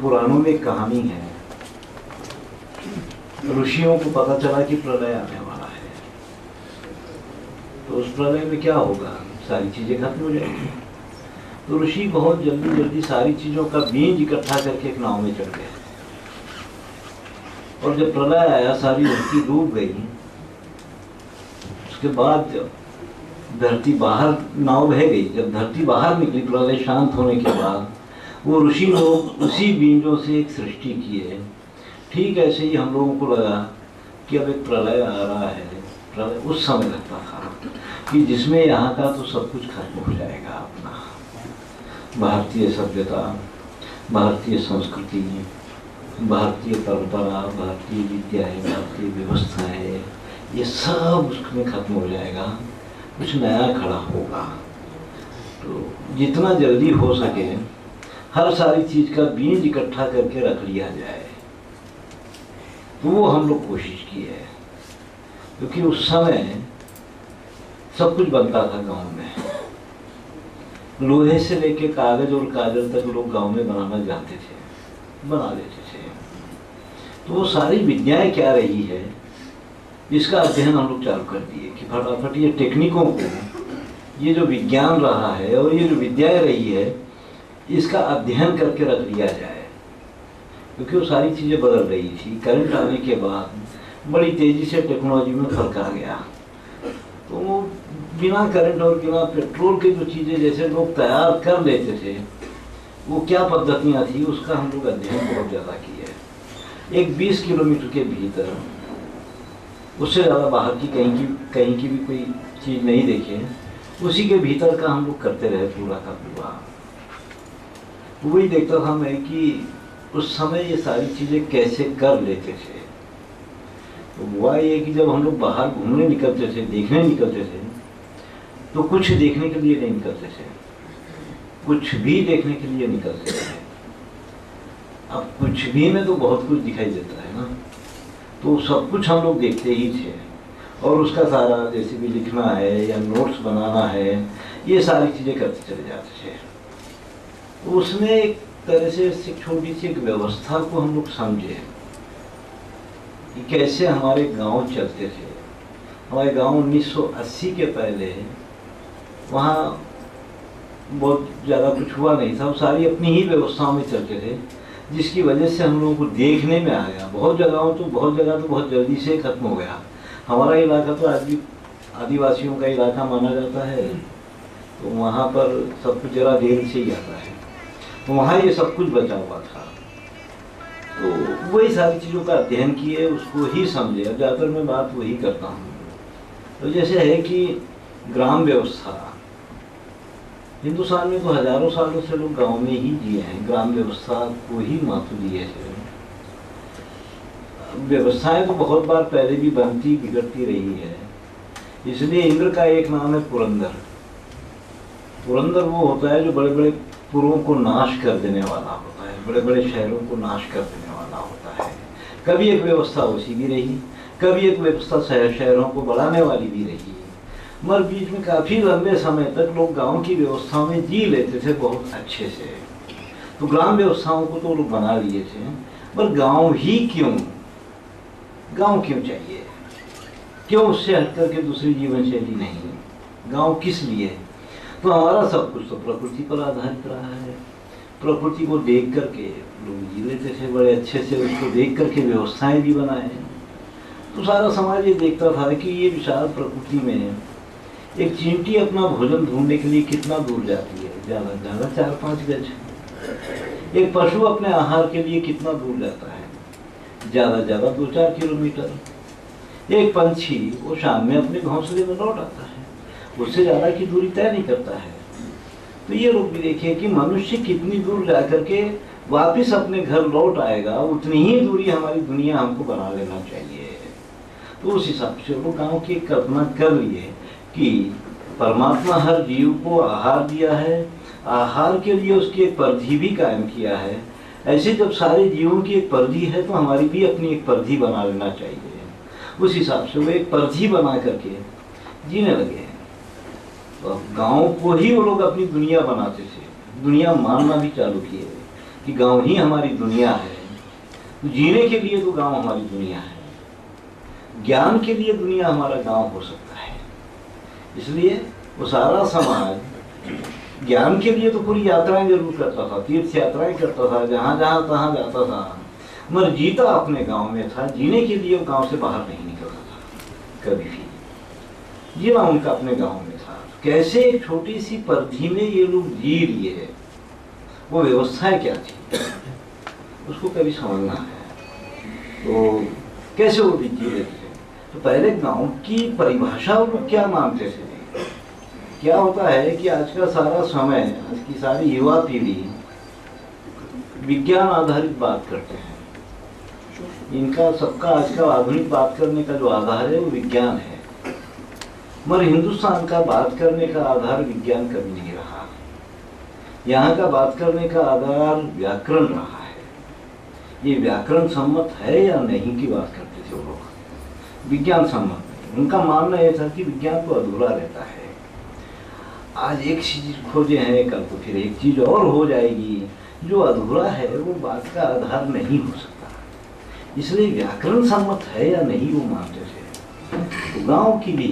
पुराणों में एक कहानी है, ऋषियों को पता चला कि प्रलय आने वाला है, तो उस प्रलय में क्या होगा, सारी चीजें खत्म हो जाएंगी। तो ऋषि बहुत जल्दी जल्दी सारी चीजों का बीज इकट्ठा करके एक नाव में चढ़ गए, और जब प्रलय आया सारी धरती डूब गई। उसके बाद जब धरती बाहर, नाव बह गई, जब धरती बाहर निकली प्रलय शांत होने के बाद, वो ऋषि लोग उसी बीजों से एक सृष्टि किए। ठीक ऐसे ही हम लोगों को लगा कि अब एक प्रलय आ रहा है। प्रलय उस समय लगता था कि जिसमें यहाँ का तो सब कुछ खत्म हो जाएगा अपना, भारतीय सभ्यता, भारतीय संस्कृति, भारतीय परंपरा, भारतीय विद्याएं, भारतीय व्यवस्थाएं, ये सब उसमें खत्म हो जाएगा, कुछ नया खड़ा होगा। तो जितना जल्दी हो सके हर सारी चीज का बीज इकट्ठा करके रख लिया जाए, तो वो हम लोग कोशिश की है। क्योंकि उस समय सब कुछ बनता था गांव में, लोहे से लेके कागज और काजल तक लोग गांव में बनाना जानते थे, बना लेते थे। तो वो सारी विद्याएं क्या रही है, इसका अध्ययन हम लोग चालू कर दिए कि फटाफट ये टेक्निकों को, ये जो विज्ञान रहा है और ये जो विद्याएं रही है, इसका अध्ययन करके रख लिया जाए। क्योंकि वो सारी चीज़ें बदल रही थी। करंट आने के बाद बड़ी तेज़ी से टेक्नोलॉजी में फर्क आ गया। तो वो बिना करंट और बिना पेट्रोल के जो चीज़ें जैसे लोग तैयार कर लेते थे, वो क्या पद्धतियाँ थी, उसका हम लोग अध्ययन बहुत ज़्यादा किए। एक 20 किलोमीटर के भीतर, उससे ज़्यादा बाहर की कहीं की भी कोई चीज़ नहीं देखे, उसी के भीतर का हम लोग करते रहे पूरा का पूरा। वही देखता था मैं कि उस समय ये सारी चीज़ें कैसे कर लेते थे। तो हुआ ये कि जब हम लोग बाहर घूमने निकलते थे, देखने निकलते थे, तो कुछ देखने के लिए नहीं निकलते थे, कुछ भी देखने के लिए निकलते थे। अब कुछ भी में तो बहुत कुछ दिखाई देता है ना, तो सब कुछ हम लोग देखते ही थे। और उसका सारा जैसे भी लिखना है या नोट्स बनाना है, ये सारी चीज़ें करते चले जाते थे। तो उसमें एक तरह से एक छोटी सी एक व्यवस्था को हम लोग समझे कि कैसे हमारे गांव चलते थे। हमारे गांव 1980 के पहले वहाँ बहुत ज़्यादा कुछ हुआ नहीं था, वो सारी अपनी ही व्यवस्थाओं में चलते थे, जिसकी वजह से हम लोगों को देखने में आ गया। बहुत जगह तो बहुत जल्दी से खत्म हो गया। हमारा इलाका तो आज भी आदिवासियों का इलाका माना जाता है, तो वहाँ पर सब कुछ जरा देर से ही आता है, तो वहाँ ये सब कुछ बचा हुआ था। तो वही सारी चीज़ों का अध्ययन किए, उसको ही समझे। अब ज़्यादातर मैं बात वही करता हूँ। तो जैसे है कि ग्राम व्यवस्था, हिंदुस्तान में तो हजारों सालों से लोग गांव में ही जिए हैं, ग्राम व्यवस्था को ही महत्व दिए थे। व्यवस्थाएं तो बहुत बार पहले भी बनती बिगड़ती रही है, इसलिए इंद्र का एक नाम है पुरंदर। पुरंदर वो होता है जो बड़े बड़े पुरों को नाश कर देने वाला होता है, बड़े बड़े शहरों को नाश कर देने वाला होता है। कभी एक व्यवस्था उसी भी रही, कभी एक व्यवस्था शहरों को बढ़ाने वाली भी रही, मगर बीच में काफ़ी लंबे समय तक लोग गांव की व्यवस्थाओं में जी लेते थे बहुत अच्छे से। तो ग्राम व्यवस्थाओं को तो लोग बना लिए थे, पर गांव ही क्यों, गांव क्यों चाहिए, क्यों उससे हटकर के दूसरी जीवन शैली नहीं, गांव किस लिए? तो हमारा सब कुछ तो प्रकृति पर आधारित रहा है। प्रकृति को देख करके लोग जी लेते थे बड़े अच्छे से, उसको देख करके व्यवस्थाएं भी बनाए। तो सारा समाज ये देखता था कि ये विशाल प्रकृति में एक चींटी अपना भोजन ढूंढने के लिए कितना दूर जाती है, ज़्यादा से ज़्यादा 4-5 गज। एक पशु अपने आहार के लिए कितना दूर जाता है, ज़्यादा से ज़्यादा 2-4 किलोमीटर। एक पंछी वो शाम में अपने घोंसले में लौट आता है, उससे ज़्यादा की दूरी तय नहीं करता है। तो ये लोग भी देखिए कि मनुष्य कितनी दूर जा करके वापिस अपने घर लौट आएगा, उतनी ही दूरी हमारी दुनिया हमको बना लेना चाहिए। तो उस हिसाब से वो गाँव की कल्पना कर लिए कि परमात्मा हर जीव को आहार दिया है, आहार के लिए उसकी एक परिधि भी कायम किया है। ऐसे जब सारे जीवों की एक परिधि है, तो हमारी भी अपनी एक परिधि बना लेना चाहिए। उस हिसाब से वो एक परिधि बना करके जीने लगे। तो गाँव को ही वो लोग अपनी दुनिया बनाते थे, दुनिया मानना भी चालू किए कि गांव ही हमारी दुनिया है, तो जीने के लिए तो गांव हमारी दुनिया है, ज्ञान के लिए दुनिया हमारा गांव हो सकता है। इसलिए वो सारा समाज ज्ञान के लिए तो पूरी यात्राएं जरूर करता था, तीर्थ यात्राएं करता था, जहाँ जहाँ तहाँ जाता था, मगर जीता अपने गांव में था। जीने के लिए वो गांव से बाहर नहीं निकलता था कभी भी, जीना उनका अपने गांव में था। कैसे एक छोटी सी परिधि में ये लोग जी लिए है, वो व्यवस्थाएं क्या थी, उसको कभी समझना है। तो कैसे वो भी जी रहे थे, तो पहले गांव की परिभाषा वो लोग क्या मानते थे। क्या होता है कि आज का सारा समय, आज की सारी युवा पीढ़ी विज्ञान आधारित बात करते हैं। इनका सबका आज का आधुनिक बात करने का जो आधार है वो विज्ञान है, मगर हिंदुस्तान का बात करने का आधार विज्ञान कभी नहीं रहा। यहाँ का बात करने का आधार व्याकरण रहा है। ये व्याकरण सम्मत है या नहीं की बात करते थे वो लोग, विज्ञान सम्मत नहीं। उनका मानना यह था कि विज्ञान तो अधूरा रहता है, आज एक चीज खोजे हैं, कल तो फिर एक चीज और हो जाएगी, जो अधूरा है वो बात का आधार नहीं हो सकता। इसलिए व्याकरण सम्मत है या नहीं वो मानते थे। तो गांव की भी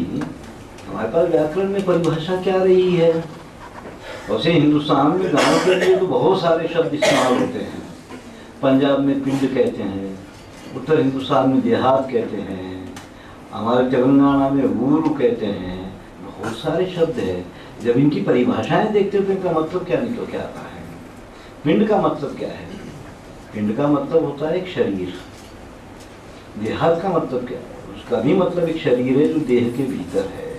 हमारे पास व्याकरण में परिभाषा क्या रही है। वैसे हिंदुस्तान में गांव के लिए तो बहुत सारे शब्द इस्तेमाल होते हैं। पंजाब में पिंड कहते हैं, उत्तर हिंदुस्तान में देहात कहते हैं, हमारे तेलंगाना में ऊरू कहते हैं, बहुत सारे शब्द है। जब इनकी परिभाषाएं देखते हो तो इनका मतलब क्या निकल के आता है। पिंड का मतलब क्या है, पिंड का मतलब होता है एक शरीर। देहात का मतलब क्या है, उसका भी मतलब एक शरीर है जो देह के भीतर है।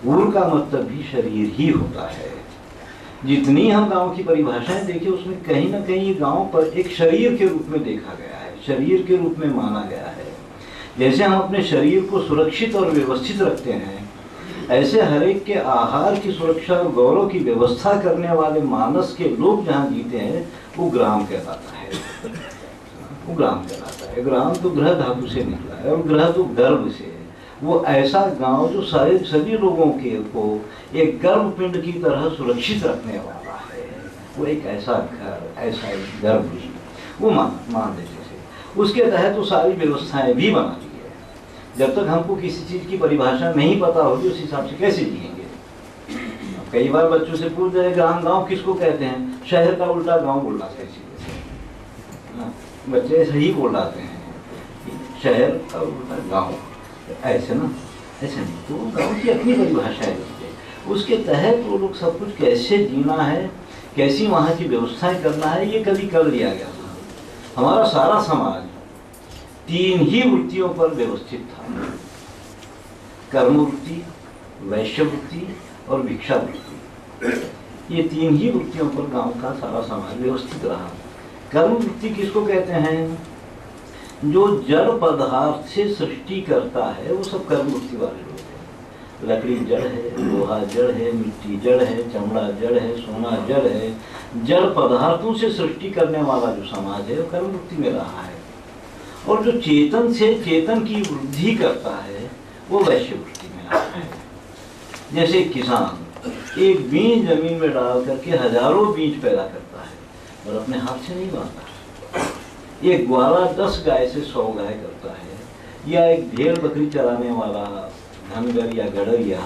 ऊर का मतलब भी शरीर ही होता है। जितनी हम गांव की परिभाषाएं देखें उसमें कहीं ना कहीं गांव पर एक शरीर के रूप में देखा गया है, शरीर के रूप में माना गया है। जैसे हम अपने शरीर को सुरक्षित और व्यवस्थित रखते हैं, ऐसे हर एक के आहार की सुरक्षा और गौरव की व्यवस्था करने वाले मानस के लोग जहाँ जीते हैं वो ग्राम कहलाता है। वो ग्राम कहलाता है। ग्राम तो ग्रह धातु से निकला है और ग्रह तो गर्भ से है। वो ऐसा गांव जो सारे सभी लोगों के को एक गर्भ पिंड की तरह सुरक्षित रखने वाला है, वो एक ऐसा घर, ऐसा एक गर्भ वो मान देते थे। उसके तहत वो सारी व्यवस्थाएं भी बना दी है। जब तक हमको किसी चीज की परिभाषा नहीं पता होगी उस हिसाब से कैसे जिएंगे। कई बार बच्चों से पूछ रहे ग्राम गांव किसको कहते हैं, शहर का उल्टा गांव बोल रहा है। बच्चे सही बोल रहे हैं, शहर का उल्टा गांव, ऐसे ना, ऐसे नहीं। तो गांव की अपनी परिभाषा है, उसके तहत वो लोग सब कुछ कैसे जीना है, कैसी वहाँ की व्यवस्थाएं करना है, ये कभी कर लिया गया था। हमारा सारा समाज 3 ही वृत्तियों पर व्यवस्थित था, कर्म वृत्ति, वैश्य वृत्ति और भिक्षा वृत्ति। ये 3 ही वृत्तियों पर गांव का सारा समाज व्यवस्थित रहा। कर्म वृत्ति किसको कहते हैं, जो जड़ पदार्थ से सृष्टि करता है वो सब कर्म वृत्ति वाले लोग हैं। लकड़ी जड़ है, लोहा जड़ है, मिट्टी जड़ है, चमड़ा जड़ है, सोना जड़ है। जड़ पदार्थों से सृष्टि करने वाला जो समाज है वो कर्म वृत्ति में रहा है। और जो चेतन से चेतन की वृद्धि करता है वो वैश्य वृत्ति में रहा है। जैसे किसान एक बीज जमीन में डाल करके हजारों बीज पैदा करता है और अपने हाथ से नहीं बांधता। एक ग्वाला 10 गाय से 100 गाय करता है, या एक भेड़ बकरी चराने वाला धनगर या गड़रिया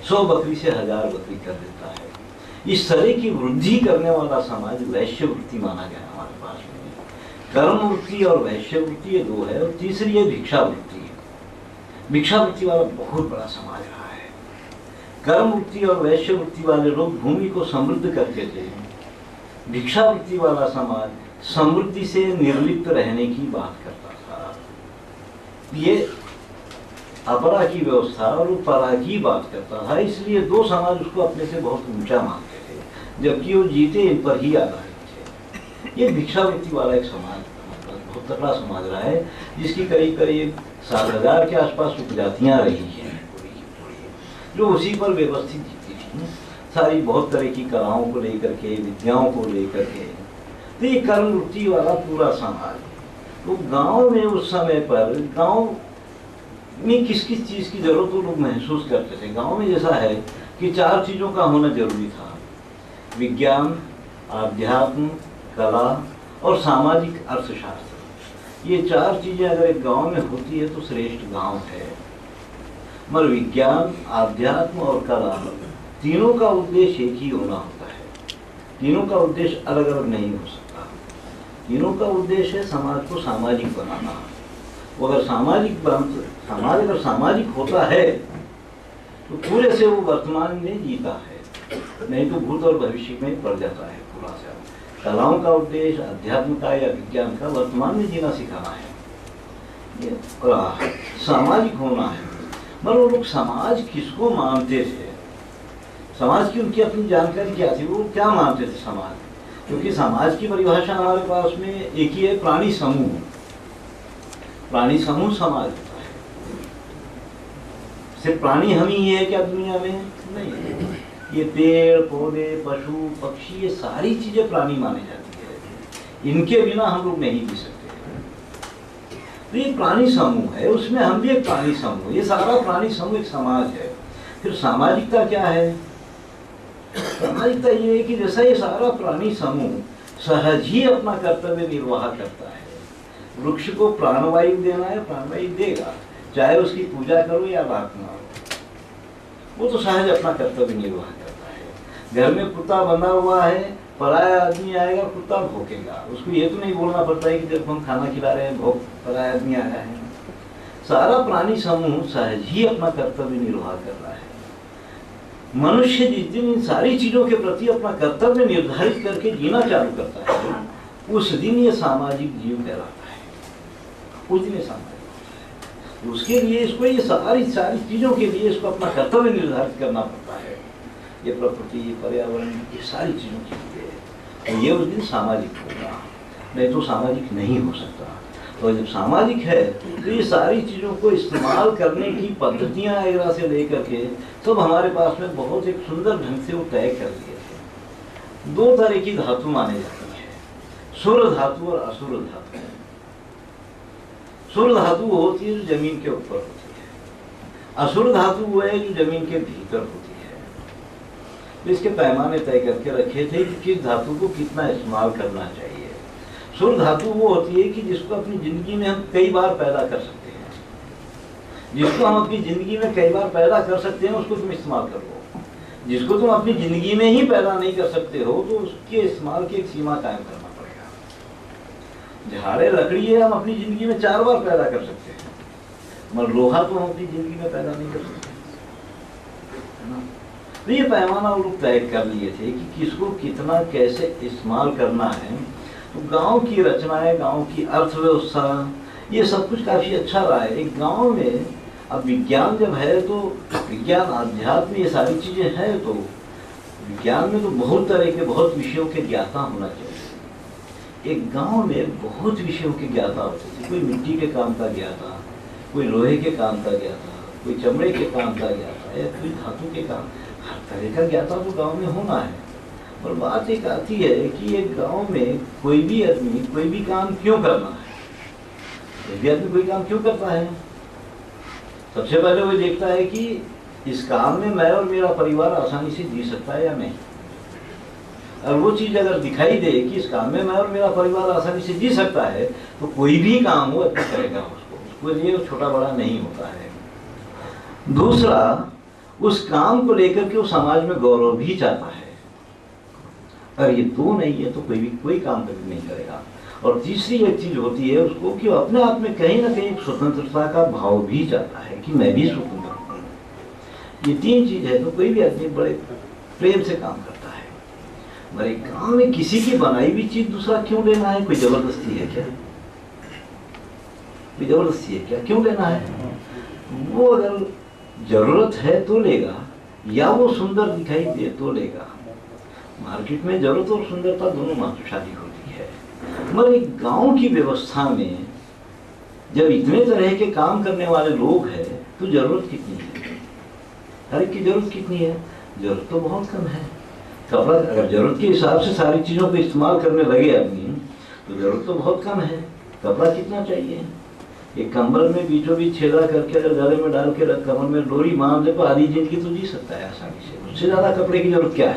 100 बकरी से 1000 बकरी कर देता है। इस तरह की वृद्धि करने वाला समाज वैश्य वृत्ति माना गया हमारे पास में। कर्म वृत्ति और वैश्य वृत्ति ये 2 है, और तीसरी है भिक्षा वृत्ति। भिक्षा वृत्ति वाला बहुत बड़ा समाज रहा है। कर्म वृत्ति और वैश्य वृत्ति वाले लोग भूमि को समृद्ध करते थे। भिक्षा वृत्ति वाला समाज समृद्धि से निर्लिप्त रहने की बात करता था। ये अपरा की व्यवस्था और वो परा की बात करता था। इसलिए 2 समाज उसको अपने से बहुत ऊंचा मानते थे, जबकि वो जीते इन पर ही आधारित थे। ये भिक्षावृत्ति वाला एक समाज बहुत तगड़ा समाज रहा है, जिसकी करीब करीब 7000 के आसपास उपजातियाँ रही हैं जो उसी पर व्यवस्थित जीती थी, सारी बहुत तरह की कलाओं को लेकर के, विद्याओं को लेकर के। तो ये कर्म वृत्ति वाला पूरा समाज। तो गांव में उस समय पर गांव में किस किस चीज़ की जरूरत वो लोग महसूस करते थे। गांव में जैसा है कि 4 चीज़ों का होना जरूरी था, विज्ञान, आध्यात्म, कला और सामाजिक अर्थशास्त्र, ये 4 चीजें अगर एक गांव में होती है तो श्रेष्ठ गांव है। मगर विज्ञान, आध्यात्म और कला तीनों का उद्देश्य एक ही होना होता है। तीनों का उद्देश्य अलग अलग नहीं हो सकता। तीनों का उद्देश्य है समाज को सामाजिक बनाना। वो अगर समाज अगर सामाजिक होता है तो पूरे से वो वर्तमान में जीता है, नहीं तो भूत और भविष्य में पड़ जाता है पूरा से। कलाओं का उद्देश्य अध्यात्म का या विज्ञान का वर्तमान में जीना सिखाना है, ये सामाजिक होना है। मगर वो लोग समाज किसको मानते थे, समाज की उनकी अपनी जानकारी क्या थी, वो क्या मानते थे समाज? क्योंकि समाज की परिभाषा हमारे पास में एक ही है, प्राणी समूह। प्राणी समूह समाज होता है। सिर्फ प्राणी हम ही है क्या दुनिया में? नहीं, ये पेड़ पौधे, पशु पक्षी, ये सारी चीजें प्राणी माने जाती है। इनके बिना हम लोग नहीं जी सकते। तो ये प्राणी समूह है, उसमें हम भी एक प्राणी समूह, ये सारा प्राणी समूह एक समाज है। फिर सामाजिकता क्या है? सामाजिकता ये है कि जैसा ये सारा प्राणी समूह सहज ही अपना कर्तव्य निर्वाह करता है। वृक्ष को प्राणवायु देना है, प्राणवायु देगा, चाहे उसकी पूजा करो या प्रार्थना हो, वो तो सहज अपना कर्तव्य निर्वाह करता है। घर में कुत्ता बंधा हुआ है, पराया आदमी आएगा, कुत्ता भौंकेगा, उसको ये तो नहीं बोलना पड़ता है कि जब हम खाना खिला रहे हैं भौंक, पराया आदमी आया है। सारा प्राणी समूह सहज ही अपना कर्तव्य निर्वाह कर रहा है। मनुष्य जिस दिन इन सारी चीजों के प्रति अपना कर्तव्य निर्धारित करके जीना चालू करता है, उस दिन ये सामाजिक जीव कहलाता है। उस दिन ये सामाजिक होता है। उसके लिए इसको ये सारी चीजों के लिए इसको अपना कर्तव्य निर्धारित करना पड़ता है। ये प्रकृति, पर्यावरण, ये सारी चीजों के लिए, और ये उस दिन सामाजिक होगा, नहीं तो सामाजिक नहीं हो सकता। और जब सामाजिक है तो ये सारी चीजों को इस्तेमाल करने की पद्धतियां वगैरह से लेकर के सब हमारे पास में बहुत एक सुंदर ढंग से वो तय कर दिए थे। 2 तरह की धातु माने जाती है, सुर धातु और असुर धातु। सुर धातु वो होती है जो जमीन के ऊपर होती है, असुर धातु वो है जो जमीन के भीतर होती है। इसके पैमाने तय करके रखे थे कि किस धातु को कितना इस्तेमाल करना चाहिए। सुर धातु वो होती है कि जिसको अपनी जिंदगी में हम कई बार पैदा कर सकते हैं। जिसको हम अपनी जिंदगी में कई बार पैदा कर सकते हैं उसको तुम इस्तेमाल करो। जिसको तुम अपनी जिंदगी में ही पैदा नहीं कर सकते हो तो उसके इस्तेमाल की एक सीमा कायम करना पड़ेगा। झाड़े लकड़ी है, हम अपनी जिंदगी में 4 बार पैदा कर सकते हैं, मगर लोहा तो हम अपनी जिंदगी में पैदा नहीं कर सकते, है ना। तो ये पैमाना वो लोग तय कर लिए थे कि किसको कितना कैसे इस्तेमाल करना है। तो गांव की रचनाएं, गांव की अर्थव्यवस्था, ये सब कुछ काफी अच्छा रहा है। एक गांव में अब विज्ञान जब है तो विज्ञान, अध्यात्म, ये सारी चीजें हैं, तो विज्ञान में तो बहुत तरह के, बहुत विषयों के ज्ञाता होना चाहिए। एक गांव में बहुत विषयों के ज्ञाता होते थे। कोई मिट्टी के काम का ज्ञाता, कोई लोहे के काम का ज्ञाता, कोई चमड़े के काम का ज्ञाता, या कोई धातु के काम, हर तरह का ज्ञाता तो गाँव में होना है। और बात एक आती है कि एक गांव में कोई भी आदमी कोई भी काम क्यों करना है? कोई भी आदमी कोई काम क्यों करता है? सबसे पहले वो देखता है कि इस काम में मैं और मेरा परिवार आसानी से जी सकता है या नहीं। और वो चीज अगर दिखाई दे कि इस काम में मैं और मेरा परिवार आसानी से जी सकता है तो कोई भी काम वो अच्छा करेगा, उसको लिए छोटा बड़ा नहीं होता है। दूसरा, उस काम को लेकर के वो समाज में गौरव भी चाहता है। अगर ये तो नहीं है तो कोई काम कभी नहीं करेगा। और तीसरी एक चीज होती है उसको कि वो अपने आप में कहीं ना कहीं एक स्वतंत्रता का भाव भी चाहता है कि मैं भी स्वतंत्र हूँ। ये 3 चीज है तो कोई भी आदमी बड़े प्रेम से काम करता है। मगर गांव में किसी की बनाई हुई चीज दूसरा क्यों लेना है? कोई जबरदस्ती है क्या? कोई जबरदस्ती है क्या? क्यों लेना है? वो अगर जरूरत है तो लेगा, या वो सुंदर दिखाई दे तो लेगा। मार्केट में जरूरत और सुंदरता दोनों मात्रशाली होती है। मगर एक गांव की व्यवस्था में जब इतने तरह के काम करने वाले लोग हैं तो जरूरत कितनी है? हर एक की जरूरत कितनी है? जरूरत तो बहुत कम है। कपड़ा अगर जरूरत के हिसाब से सारी चीजों को इस्तेमाल करने लगे आदमी तो जरूरत तो बहुत कम है। कपड़ा कितना चाहिए? एक कंबल में बीचों बीच छेदा करके अगर गले में डाल के कमर में डोरी बांध दे तो आधी जिंदगी तो जी सकता है आसानी से। उससे ज्यादा कपड़े की जरूरत क्या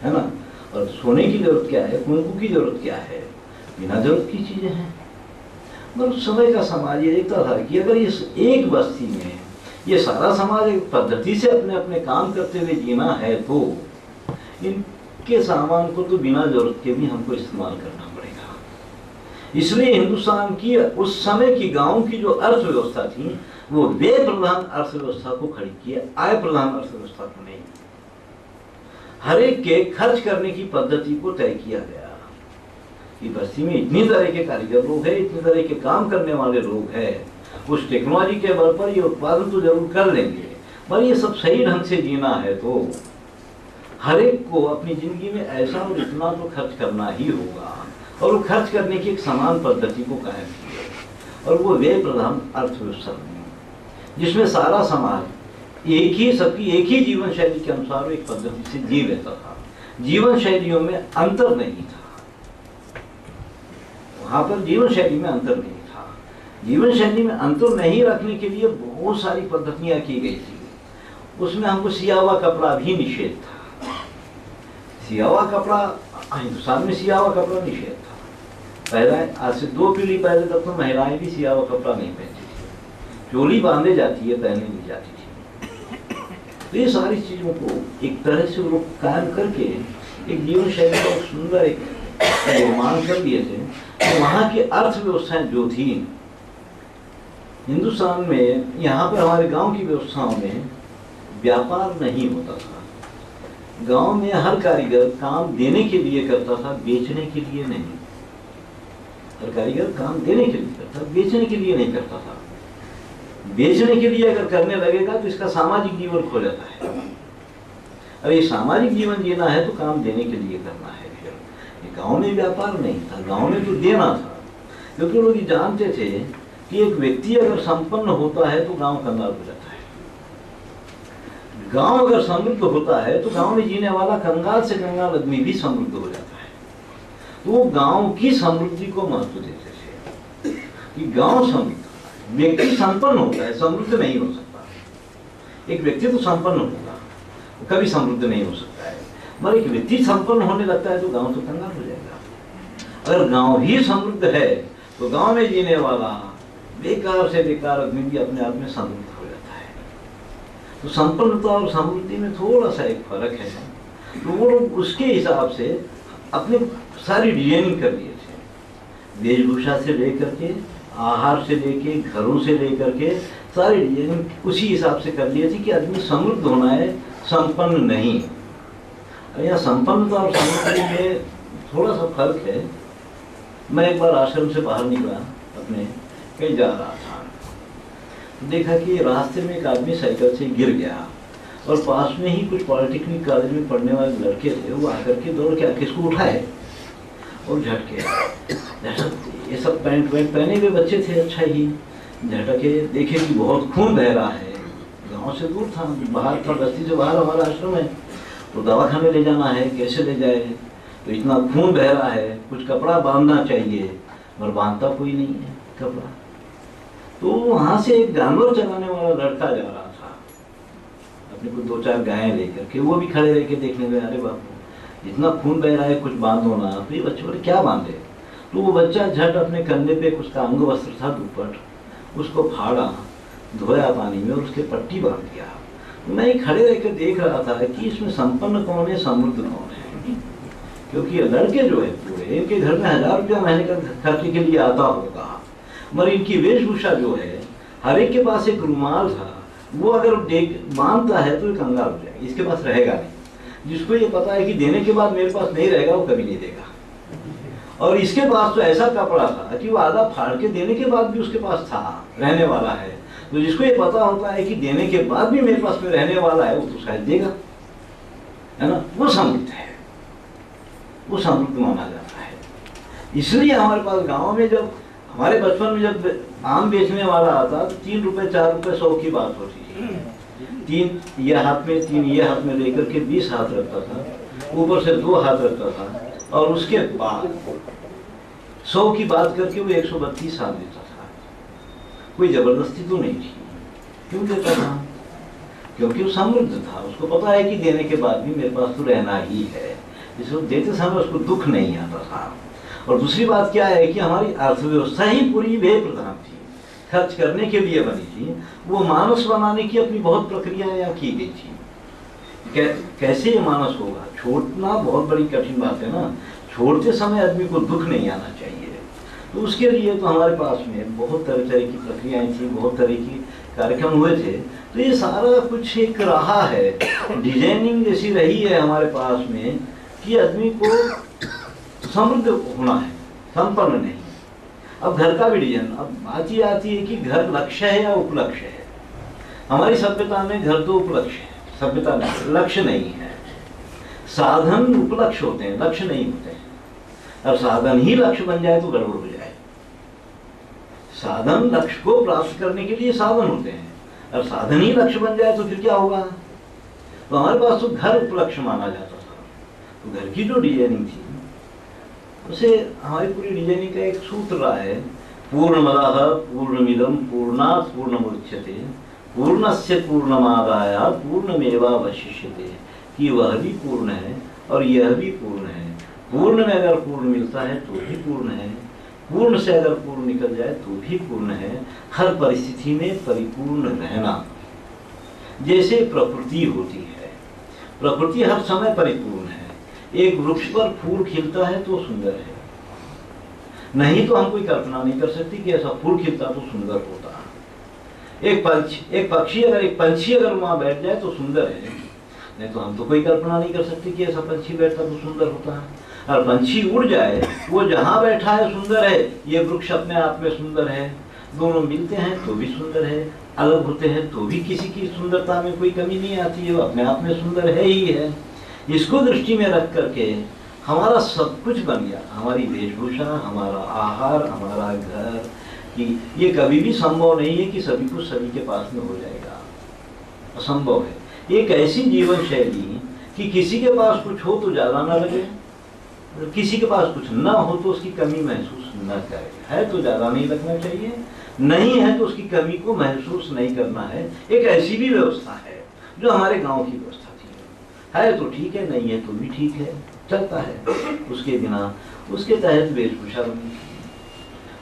है ना। और सोने की जरूरत क्या है, कुंकू की जरूरत क्या है, बिना जरूरत की चीजें हैं। मतलब उस समय का समाज ये देखता था कि अगर इस एक बस्ती में ये सारा समाज एक पद्धति से अपने अपने काम करते हुए जीना है तो इनके सामान को तो बिना जरूरत के भी हमको इस्तेमाल करना पड़ेगा। इसलिए हिंदुस्तान की उस समय की गांव की जो अर्थव्यवस्था थी वो व्यय प्रधान अर्थव्यवस्था को खड़ी किया, आय प्रधान अर्थव्यवस्था को नहीं। हर एक के खर्च करने की पद्धति को तय किया गया कि बस्ती में इतनी तरह के कारीगर लोग हैं, इतनी तरह के काम करने वाले लोग हैं, उस टेक्नोलॉजी के बल पर ये उत्पादन तो जरूर कर लेंगे, पर ये सब सही ढंग से जीना है तो हर एक को अपनी जिंदगी में ऐसा और इतना तो खर्च करना ही होगा। और वो खर्च करने की एक समान पद्धति को कायम किया, और वो व्यय प्रधान अर्थव्यवस्था जिसमें सारा समाज एक ही सबकी एक ही जीवन शैली के अनुसार एक पद्धति से जी लेता था। जीवन शैलियों में अंतर नहीं था, वहां पर जीवन शैली में अंतर नहीं था। जीवन शैली में अंतर नहीं रखने के लिए बहुत सारी पद्धतियां की गई थी। उसमें हमको सिया हुआ कपड़ा भी निषेध था। सिया हुआ कपड़ा, हिंदुस्तान में सिया हुआ कपड़ा निषेध था। पहले आज से 2 पीढ़ी पहले तक तो महिलाएं भी सिया हुआ कपड़ा नहीं पहनती थी, चोली बांधे जाती है, पहने नहीं जाती थी। तो ये सारी चीजों को एक तरह से लोग कायम करके एक जीवन शैली का सुंदर एक निर्माण कर दिए थे। तो वहाँ की अर्थव्यवस्थाएं जो थी हिंदुस्तान में, यहाँ पर हमारे गांव की व्यवस्थाओं में व्यापार नहीं होता था। गांव में हर कारीगर काम देने के लिए करता था, बेचने के लिए नहीं। हर कारीगर काम देने के लिए करता, बेचने के लिए नहीं करता था। बेचने के लिए अगर करने लगेगा तो इसका सामाजिक जीवन खो जाता है। अब ये सामाजिक जीवन जीना है तो काम देने के लिए करना है। फिर गांव में व्यापार नहीं था, गांव में तो देना था, क्योंकि लोग ये जानते थे कि एक व्यक्ति अगर संपन्न होता है तो गांव कंगाल हो जाता है। गांव अगर समृद्ध होता है तो गांव में जीने वाला कंगाल से कंगाल आदमी भी समृद्ध हो जाता है। तो वो गांव की समृद्धि को महत्व देते थे कि गांव समृद्ध, व्यक्ति संपन्न होता है, समृद्ध नहीं हो सकता। एक व्यक्ति तो संपन्न होगा, कभी समृद्ध नहीं हो सकता है, मगर एक व्यक्ति संपन्न होने लगता है तो गांव तो कंगाल हो जाएगा। अगर गांव ही समृद्ध है तो गांव में जीने वाला बेकार से बेकार आदमी भी अपने आप में समृद्ध हो जाता है। तो संपन्नता और समृद्धि में थोड़ा सा एक फर्क है। तो वो लोग उसके हिसाब से अपने सारी डिजाइनिंग कर लिए थे, वेशभूषा से लेकर के, आहार से लेके, घरों से लेकर के सारी डिजाइनिंग उसी हिसाब से कर लिए थे कि आदमी समृद्ध होना है, संपन्न नहीं। यहाँ संपन्नता और समृद्धि में थोड़ा सा फर्क है। मैं एक बार आश्रम से बाहर निकला, अपने कहीं जा रहा था, देखा कि रास्ते में एक आदमी साइकिल से गिर गया और पास में ही कुछ पॉलिटेक्निक कॉलेज में पढ़ने वाले लड़के थे, वो आकर के दौड़ के आके इसको उठाए और झटके। ये सब पैंट वैंट पहने हुए बच्चे थे, अच्छा ही झटके, देखे कि बहुत खून बह रहा है। गांव से दूर था, बाहर था, बस्ती से बाहर हमारा आश्रम है, तो दवाखाने ले जाना है, कैसे ले जाए, तो इतना खून बह रहा है, कुछ कपड़ा बांधना चाहिए, मगर बांधता कोई नहीं है कपड़ा। तो वहां से एक जानवर चलाने वाला लड़का जा रहा था, अपने को 2-4 गायें लेकर के, वो भी खड़े रह के देखने गए, अरे बापू इतना खून बह रहा है, कुछ बांधो ना। तो ये बच्चे बोले क्या बांधे? तो वो बच्चा झट अपने कंधे पे उसका अंग वस्त्र था, दुपट, उसको फाड़ा, धोया पानी में और उसके पट्टी बांध दिया। तो मैं खड़े रह कर देख रहा था कि इसमें संपन्न कौन है, समृद्ध कौन है, क्योंकि लड़के जो है पूरे, इनके घर में 1000 रुपया महीने का खर्चे के लिए आता होगा, मगर इनकी वेशभूषा जो है, हर एक के पास एक रुमाल था, वो अगर बांधता है तो ये कंगाल हो जाएगा, इसके पास रहेगा नहीं। जिसको ये पता है कि देने के बाद मेरे पास नहीं रहेगा, वो कभी नहीं देगा। और इसके पास तो ऐसा कपड़ा था कि वो आधा फाड़ के देने के बाद भी उसके पास था, रहने वाला है। तो जिसको ये पता होता है कि देने के बाद भी मेरे पास में रहने वाला है, वो तो शायद देगा, है ना, वो समृद्ध है, वो समृद्ध माना जाता है। इसलिए हमारे पास गाँव में जब हमारे बचपन में जब आम बेचने वाला आता तो 3 रुपए 4 रुपए 100 की बात होती थी। 3 ये हाथ में, 3 ये हाथ में लेकर के 20 हाथ रखता था, ऊपर से 2 हाथ रखता था, और उसके बाद 100 की बात करके वो 132 हाथ देता था। कोई जबरदस्ती तो नहीं थी। क्यों देता था? क्योंकि वो समृद्ध था, उसको पता है कि देने के बाद भी मेरे पास तो रहना ही है। इसको देते समय उसको दुख नहीं आता था। और दूसरी बात क्या है कि हमारी अर्थव्यवस्था ही पूरी व्यय प्रधान थी, खर्च करने के लिए बनी थी। वो मानस बनाने की अपनी बहुत प्रक्रिया यहाँ की गई थी। कैसे ये मानस होगा? छोड़ना बहुत बड़ी कठिन बात है ना। छोड़ते समय आदमी को दुख नहीं आना चाहिए। तो उसके लिए तो हमारे पास में बहुत तरह तरह की प्रक्रियाएं थी, बहुत तरह की कार्यक्रम हुए थे। तो ये सारा कुछ एक रहा है, डिजाइनिंग जैसी रही है हमारे पास में कि आदमी को समृद्ध होना है, संपन्न नहीं। अब घर का भी डिजाइन, अब बात ये आती है कि घर लक्ष्य है या उपलक्ष्य है। हमारी सभ्यता में घर तो उपलक्ष्य है, सभ्यता में लक्ष्य नहीं है। साधन उपलक्ष्य होते हैं, लक्ष्य नहीं होते हैं। और साधन ही लक्ष्य बन जाए तो गड़बड़ हो जाए। साधन लक्ष्य को प्राप्त करने के लिए साधन होते हैं, और साधन ही लक्ष्य बन जाए तो फिर क्या होगा? तो हमारे पास तो घर उपलक्ष्य माना जाता था। तो घर की जो डिजाइनिंग थी उसे हमारी पूरी डिजाइनिंग का एक सूत्र रहा है, पूर्णमदः पूर्णमिदं पूर्णात् पूर्णमुदच्यते पूर्णस्य पूर्णमादाय पूर्णमेवावशिष्यते, कि वह भी पूर्ण है और यह भी पूर्ण है। पूर्ण में अगर पूर्ण मिलता है तो भी पूर्ण है, पूर्ण से अगर पूर्ण निकल जाए तो भी पूर्ण है। हर परिस्थिति में परिपूर्ण रहना, जैसे प्रकृति होती है, प्रकृति हर समय परिपूर्ण है। एक वृक्ष पर फूल खिलता है तो सुंदर है, नहीं तो हम कोई कल्पना नहीं कर सकते कि ऐसा फूल खिलता तो सुंदर होता। एक पक्षी अगर वहां बैठ जाए तो सुंदर है, नहीं तो हम तो कोई कल्पना नहीं कर सकते कि ऐसा पंछी बैठता तो सुंदर होता है। और पंछी उड़ जाए, वो जहां बैठा है सुंदर है, ये वृक्ष अपने आप में सुंदर है। दोनों मिलते हैं तो भी सुंदर है, अलग होते हैं तो भी किसी की सुंदरता में कोई कमी नहीं आती है, वो अपने आप में सुंदर है ही है। इसको दृष्टि में रख करके हमारा सब कुछ बन गया, हमारी वेशभूषा, हमारा आहार, हमारा घर, कि ये कभी भी संभव नहीं है कि सभी कुछ सभी के पास में हो जाएगा, असंभव है। एक ऐसी जीवन शैली कि किसी के पास कुछ हो तो ज्यादा ना लगे, किसी के पास कुछ ना हो तो उसकी कमी महसूस न करे। है तो ज्यादा नहीं लगना चाहिए, नहीं है तो उसकी कमी को महसूस नहीं करना है। एक ऐसी भी व्यवस्था है जो हमारे गांव की व्यवस्था थी, है तो ठीक है, नहीं है तो भी ठीक है, चलता है। उसके बिना, उसके तहत वेशभूषा बनी,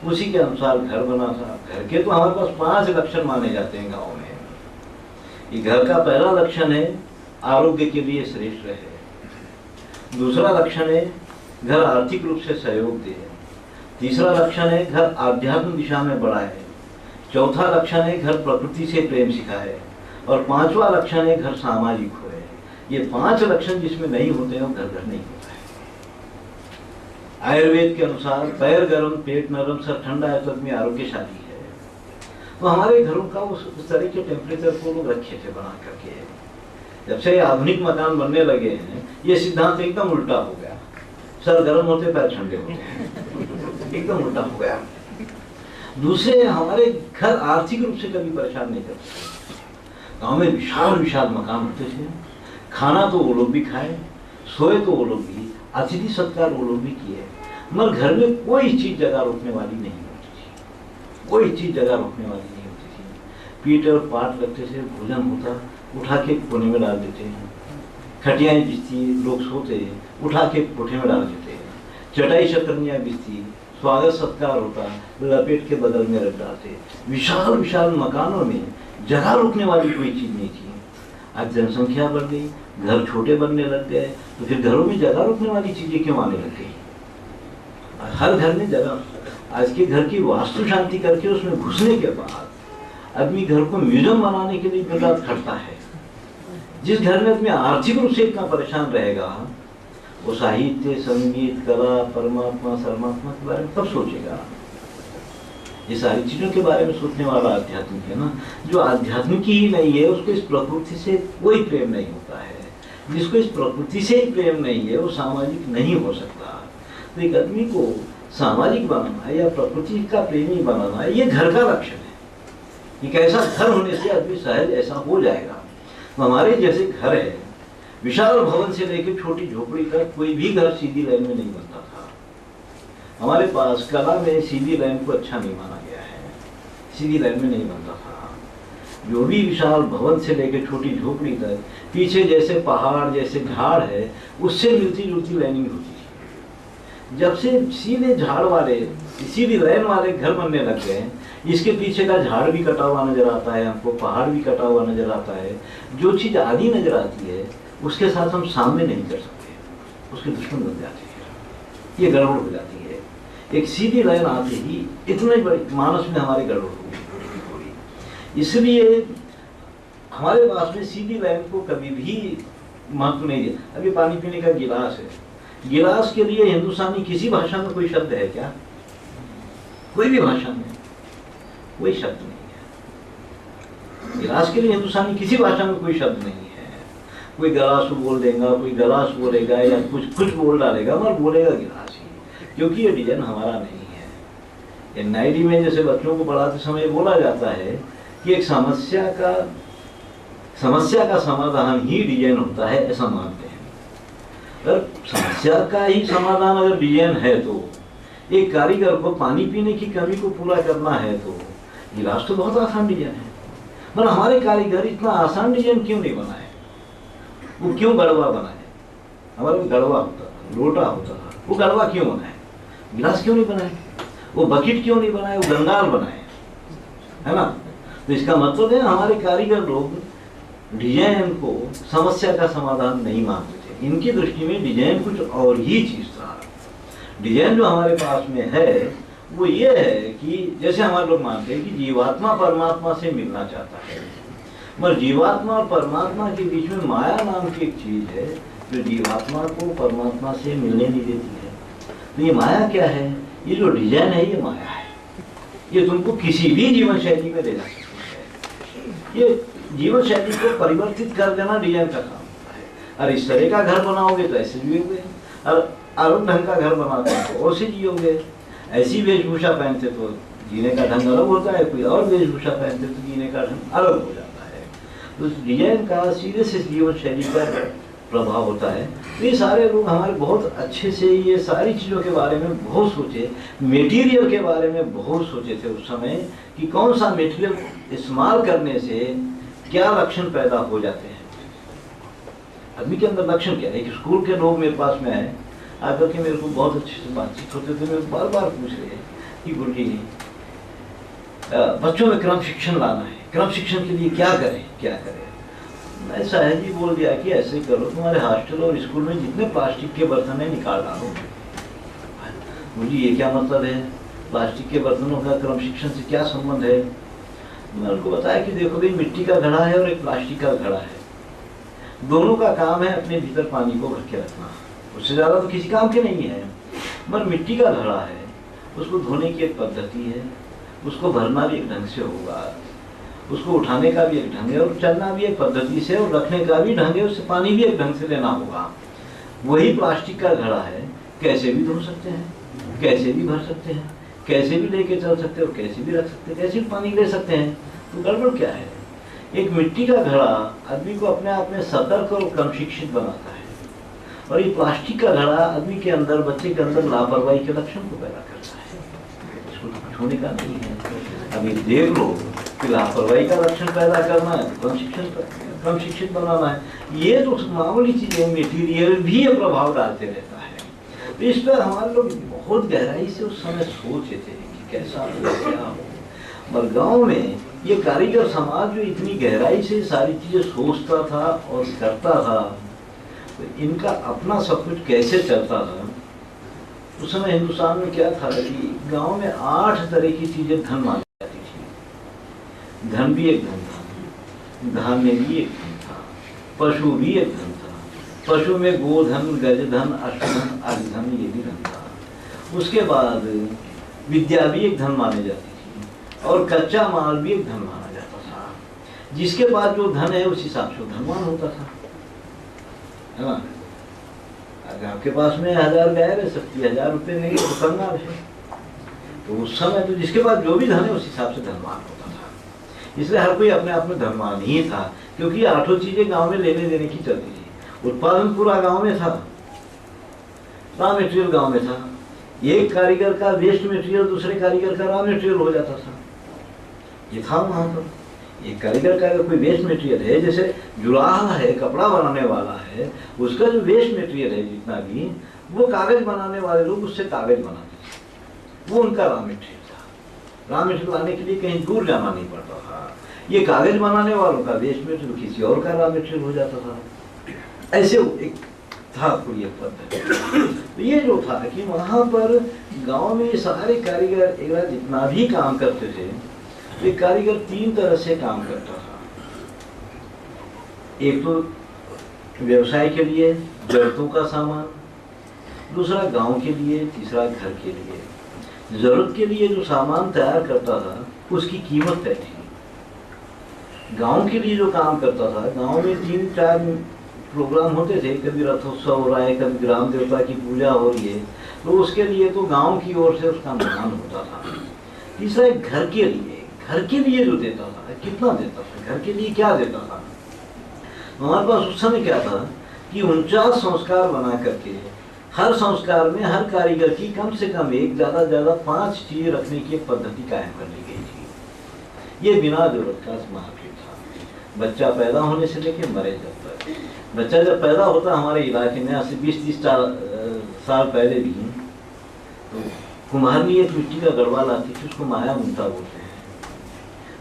उसी के अनुसार घर बना था। घर के तो हमारे पास 5 लक्षण माने जाते हैं गाँव में। ये घर का पहला लक्षण है आरोग्य के लिए श्रेष्ठ रहे। दूसरा लक्षण है घर आर्थिक रूप से सहयोग दे। तीसरा लक्षण है घर आध्यात्म दिशा में बढ़ाए। चौथा लक्षण है घर प्रकृति से प्रेम सिखाए। और 5वां लक्षण है घर सामाजिक होए। ये 5 लक्षण जिसमें नहीं होते हैं वो घर नहीं होता है। आयुर्वेद के अनुसार पैर गर्म, पेट नरम, सर ठंडा है तो आदमी आरोग्यशाली है। तो हमारे घरों का उस तरह के टेम्परेचर को लोग रखे थे बना करके। जब से आधुनिक मकान बनने लगे हैं, ये सिद्धांत एकदम उल्टा हो गया। सर गर्म होते, पैर ठंडे होते हैं, एकदम उल्टा हो गया। दूसरे, हमारे घर आर्थिक रूप से कभी परेशान नहीं करते। गांव में विशाल विशाल मकान होते थे, खाना तो वो लोग भी खाए, सोए तो वो लोग भी, अतिथि सत्कार वो लोग भी किए, मगर घर में कोई चीज जगह रोकने वाली नहीं होती थी, कोई चीज जगह रोकने वाली नहीं होती थी। पीठ और पाठ लगते थे, भोजन होता, उठा के कोने में डाल देते हैं। खटियाएं बिछती, लोग सोते, उठा के कोठे में डाल देते हैं। चटाई चतरनियाँ बिछती, स्वागत सत्कार होता, लपेट के बगल में रख डालते। विशाल विशाल मकानों में जगह रोकने वाली कोई चीज नहीं थी। आज जनसंख्या बढ़ गई, घर छोटे बनने लग गए, तो फिर घरों में जगह रोकने वाली चीजें क्यों आने लग गई? हर घर में जगह, आज के घर की वास्तु शांति करके उसमें घुसने के बाद आदमी घर को म्यूजियम बनाने के लिए विरोध करता है। जिस घर में आदमी आर्थिक रूप से इतना परेशान रहेगा, वो साहित्य, संगीत, कला, परमात्मा, परमात्मा के बारे में कब सोचेगा? ये सारी चीजों के बारे में सोचने वाला आध्यात्मिक है ना। जो आध्यात्मिक ही नहीं है, उसको इस प्रकृति से कोई प्रेम नहीं होता है। जिसको इस प्रकृति से ही प्रेम नहीं है, वो सामाजिक नहीं हो सकता। तो एक आदमी को सामाजिक बनाना है या प्रकृति का प्रेमी बनाना है, ये घर का लक्षण है। एक ऐसा घर होने से आदमी सहज ऐसा हो जाएगा। तो हमारे जैसे घर है, विशाल भवन से लेकर छोटी झोपड़ी तक कोई भी घर सीधी लाइन में नहीं बनता था। हमारे पास कला में सीधी लाइन को अच्छा नहीं माना गया है, सीधी लाइन में नहीं बनता था। जो भी विशाल भवन से लेकर छोटी झोपड़ी तक पीछे जैसे पहाड़ जैसे झाड़ है उससे मिलती जुलती लाइनिंग होती थी। जब से सीधे झाड़ वाले सीधी लाइन वाले घर बनने लग गए, इसके पीछे का झाड़ भी कटा हुआ नजर आता है हमको, पहाड़ भी कटा हुआ नजर आता है। जो चीज आधी नजर आती है उसके साथ हम सामने नहीं कर सकते, उसके दुश्मन बन जाते हैं, ये गड़बड़ हो जाती है। एक सीधी लाइन आते ही इतने बड़ी मानस में हमारे गड़बड़ हो गई। इसलिए हमारे पास में सीधी लाइन को कभी भी महत्व नहीं दिया। अभी पानी पीने का गिलास है, गिलास के लिए हिंदुस्तानी किसी भाषा में कोई शब्द है क्या? कोई भी भाषा में कोई शब्द नहीं है। गिलास के लिए हिंदुस्तानी किसी भाषा में कोई शब्द नहीं है। कोई गलास बोल देगा, कोई गलास बोलेगा या कुछ बोल डालेगा, मगर बोलेगा गिलास ही, क्योंकि ये डिजाइन हमारा नहीं है। एनआईडी में जैसे बच्चों को पढ़ाते समय बोला जाता है कि एक समस्या का समाधान ही डिजाइन होता है, ऐसा मानते हैं। अगर समस्या का ही समाधान अगर डिजाइन है तो एक कारीगर को पानी पीने की कमी को पूरा करना है तो गिलास तो बहुत आसान डिजाइन है, मगर हमारे कारीगर इतना आसान डिजाइन क्यों नहीं बनाए? वो क्यों गड़वा बनाए? हमारे गड़वा होता था, लोटा होता था, वो गड़वा क्यों बनाए? गिलास क्यों नहीं बनाए? वो बकेट क्यों नहीं बनाए? वो गंगाल बनाए, है ना? तो इसका मतलब है हमारे कारीगर लोग डिजाइन को समस्या का समाधान नहीं मानते थे। इनकी दृष्टि में डिजाइन कुछ और ही चीज था। डिजाइन जो हमारे पास में है वो ये है कि जैसे हमारे लोग मानते हैं कि जीवात्मा परमात्मा से मिलना चाहता है, मगर जीवात्मा और परमात्मा के बीच में माया नाम की एक चीज है जो जीवात्मा को परमात्मा से मिलने नहीं देती है। तो ये माया क्या है? ये जो डिजाइन है ये माया है। ये तुमको किसी भी जीवन शैली में ले जा सकती है। ये जीवन शैली को परिवर्तित कर देना डिजाइन का काम होता है। अरे इस तरह का घर बनाओगे तो ऐसे जियोगे, और अलग ढंग का घर बनाते हैं तो और से जियोगे। ऐसी वेशभूषा पहनते तो जीने का ढंग अलग होता है, कोई और वेशभूषा पहनते तो जीने का ढंग अलग हो जाता है। तो डिजाइन का सीधे से जीवन शैली पर प्रभाव होता है। तो ये सारे लोग हमारे बहुत अच्छे से ये सारी चीज़ों के बारे में बहुत सोचे, मटेरियल के बारे में बहुत सोचे थे उस समय कि कौन सा मटेरियल इस्तेमाल करने से क्या लक्षण पैदा हो जाते हैं। आदमी के अंदर लक्षण क्या है? कि स्कूल के लोग मेरे पास में आए, आकर के मेरे को बहुत अच्छे से बातचीत होते थे, मेरे बार बार पूछ रहे कि गुरुजी बच्चों में क्रम शिक्षण लाना है, क्रम शिक्षण के लिए क्या करें क्या करें? मैं साहब जी बोल दिया कि ऐसे करो, तुम्हारे हॉस्टल और स्कूल में जितने प्लास्टिक के बर्तन है निकाल डालो। गुरुजी ये क्या मतलब है? प्लास्टिक के बर्तनों का क्रम शिक्षण से क्या संबंध है? मैंने उनको बताया कि देखो भाई, मिट्टी का घड़ा है और एक प्लास्टिक का घड़ा है, दोनों का काम है अपने भीतर पानी को भर के रखना, उससे ज़्यादा तो किसी काम के नहीं है। मगर मिट्टी का घड़ा है, उसको धोने की एक पद्धति है, उसको भरना भी एक ढंग से होगा, उसको उठाने का भी एक ढंग है, और चलना भी एक पद्धति से, और रखने का भी ढंग है, उससे पानी भी एक ढंग से लेना होगा। वही प्लास्टिक का घड़ा है, कैसे भी धो सकते हैं, कैसे भी भर सकते हैं, कैसे भी लेके चल सकते हो, कैसे भी रख सकते हैं, कैसे भी पानी ले सकते हैं। तो गड़बड़ क्या है? एक मिट्टी का घड़ा आदमी को अपने आप में सतर्क और क्रम शिक्षित बनाता है, और ये प्लास्टिक का घड़ा आदमी के अंदर, बच्चे के अंदर लापरवाही के लक्षण को पैदा करता है। इसको तो कुछ होने का नहीं है। अभी देख लो कि लापरवाही का लक्षण पैदा करना है, क्रम शिक्षित बनाना है। ये जो मामूली चीजें मटीरियल भी ये प्रभाव डालते रहता है। तो इस पर हमारे लोग बहुत गहराई से उस समय सोचे थे कि कैसा हो क्या हो। मगर गाँव में ये कारीगर समाज जो इतनी गहराई से सारी चीजें सोचता था और करता था, तो इनका अपना सब कुछ कैसे चलता था। उस समय हिंदुस्तान में क्या था कि गांव में 8 तरह की चीजें धन मानी जाती थी। धन भी एक धन था, धान्य भी एक धन था, पशु भी एक धन था। पशु में गोधन, गजधन, अष्टधन, अर्धधन ये भी धन था। उसके बाद विद्या भी एक धन मानी जाती थी, और कच्चा माल भी एक धन माना जाता था। जिसके पास जो धन है उस हिसाब से धनवान होता था, है ना? अगर आपके पास में 1000 गाय रह सकती है, 1000 रुपये नहीं तो कंगाल है। तो उस समय तो जिसके पास जो भी धन है उस हिसाब से धनवान होता था। इसलिए हर कोई अपने आप में धनवान ही था, क्योंकि 8 चीजें गांव में लेने देने की चलती थी। उत्पादन पूरा गांव में था, रॉ मटेरियल गांव में था। एक कारीगर का वेस्ट मटेरियल दूसरे कारीगर का रॉ मटेरियल हो जाता था। ये था वहां पर। ये कारीगर का अगर कोई वेस्ट मटेरियल है, जैसे जुलाहा है, कपड़ा बनाने वाला है, उसका जो वेस्ट मटेरियल है जितना भी, वो कागज बनाने वाले लोग उससे कागज बनाते थे, वो उनका रॉ मटेरियल था। रॉ मटेरियल लाने के लिए कहीं दूर जाना नहीं पड़ता था। ये कागज बनाने वालों का वेस्ट मटेरियल किसी और का रॉ मटेरियल हो जाता था। ऐसे एक था पूरी एक पद्धति। तो ये जो था कि वहाँ पर गांव में सारे कारीगर एक जितना भी काम करते थे, ये कारीगर 3 तरह से काम करता था। एक तो व्यवसाय के लिए जरूरतों का सामान, दूसरा गांव के लिए, तीसरा घर के लिए। जरूरत के लिए जो सामान तैयार करता था उसकी कीमत तय थी। गांव के लिए जो काम करता था, गांव में 3-4 प्रोग्राम होते थे, कभी रथोत्सव हो रहा है, कभी ग्राम देवता की पूजा हो रही है, तो उसके लिए तो गांव की ओर से उसका मान होता था। तीसरा एक घर के लिए जो देता था, कितना देता था, घर के लिए क्या देता था। हमारे पास उस समय क्या था कि 49 संस्कार बना करके हर संस्कार में हर कारीगर की कम से कम एक, ज़्यादा से ज़्यादा 5 चीज़ रखने की एक पद्धति कायम कर ली गई थी। ये बिना जरूरत का महाफिर था। बच्चा पैदा होने से लेकर मरे जब तक, बच्चा जब पैदा होता हमारे इलाके में आज से 20-30 साल पहले भी, तो कुम्हारनी एक मिट्टी का गड़वा लाती थी, उसको माया मुंता बोलते हैं।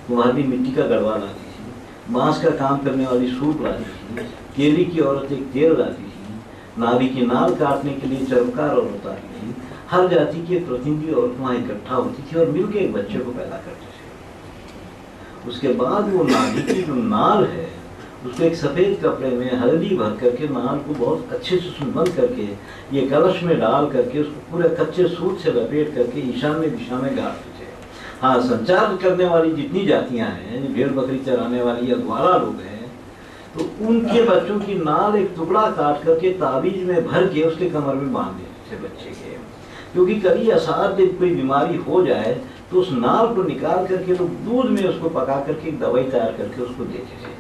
कुम्हारनी मिट्टी का गड़वा लाती थी, बांस का काम करने वाली सूप लाती थी, केली की औरत एक तेल लाती थी, नाभि की नाल काटने के लिए चरमकार औरत आती थी। हर जाति के प्रतिनिधि औरत वहाँ इकट्ठा होती थी और मिलकर एक बच्चे को पैदा करते थे। उसके बाद वो नाभि की जो नाल है उसको एक सफ़ेद कपड़े में हल्दी भर करके नाल को बहुत अच्छे से सुबंध करके ये कलश में डाल करके उसको पूरे कच्चे सूत से लपेट करके ईशान्य दिशा में गाड़ते थे। हाँ, संचार करने वाली जितनी जातियाँ हैं, भेड़ बकरी चराने वाली या द्वारा लोग हैं, तो उनके बच्चों की नाल एक टुकड़ा काट करके ताबीज में भर के उसके कमर में बांध देते थे बच्चे के, क्योंकि कभी असाध्य कोई बीमारी हो जाए तो उस नाल को निकाल करके लोग दूध में उसको पका करके एक दवाई तैयार करके उसको देते थे।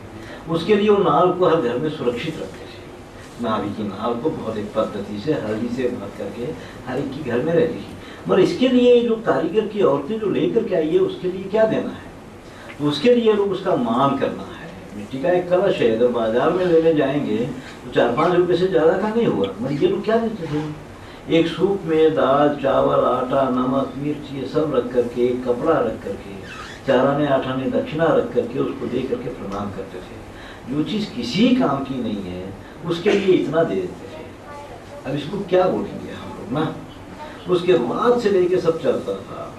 उसके लिए वो नाल को हर घर में सुरक्षित रखते थे। नाभि की नाल को बहुत एक पद्धति से हल्दी से भर करके हर एक की घर में रहती थी। मगर इसके लिए जो कारीगर की औरतें जो लेकर के आई है उसके लिए क्या देना है, तो उसके लिए लोग उसका मान करना है। मिट्टी का एक कलश है, अगर बाजार में लेने जाएंगे तो 4-5 रुपये से ज़्यादा का नहीं हुआ। मगर ये लोग क्या देते थे, एक सूप में दाल, चावल, आटा, नमक, मिर्च ये सब रख करके, एक कपड़ा रख करके, 4 आने 8 आने दक्षिणा रख करके उसको दे करके प्रणाम करते थे। जो चीज़ किसी काम की नहीं है उसके लिए इतना दे देते थे। अब इसको क्या बोलेंगे हम लोग ना। उसके बाद से लेके सब चलता था।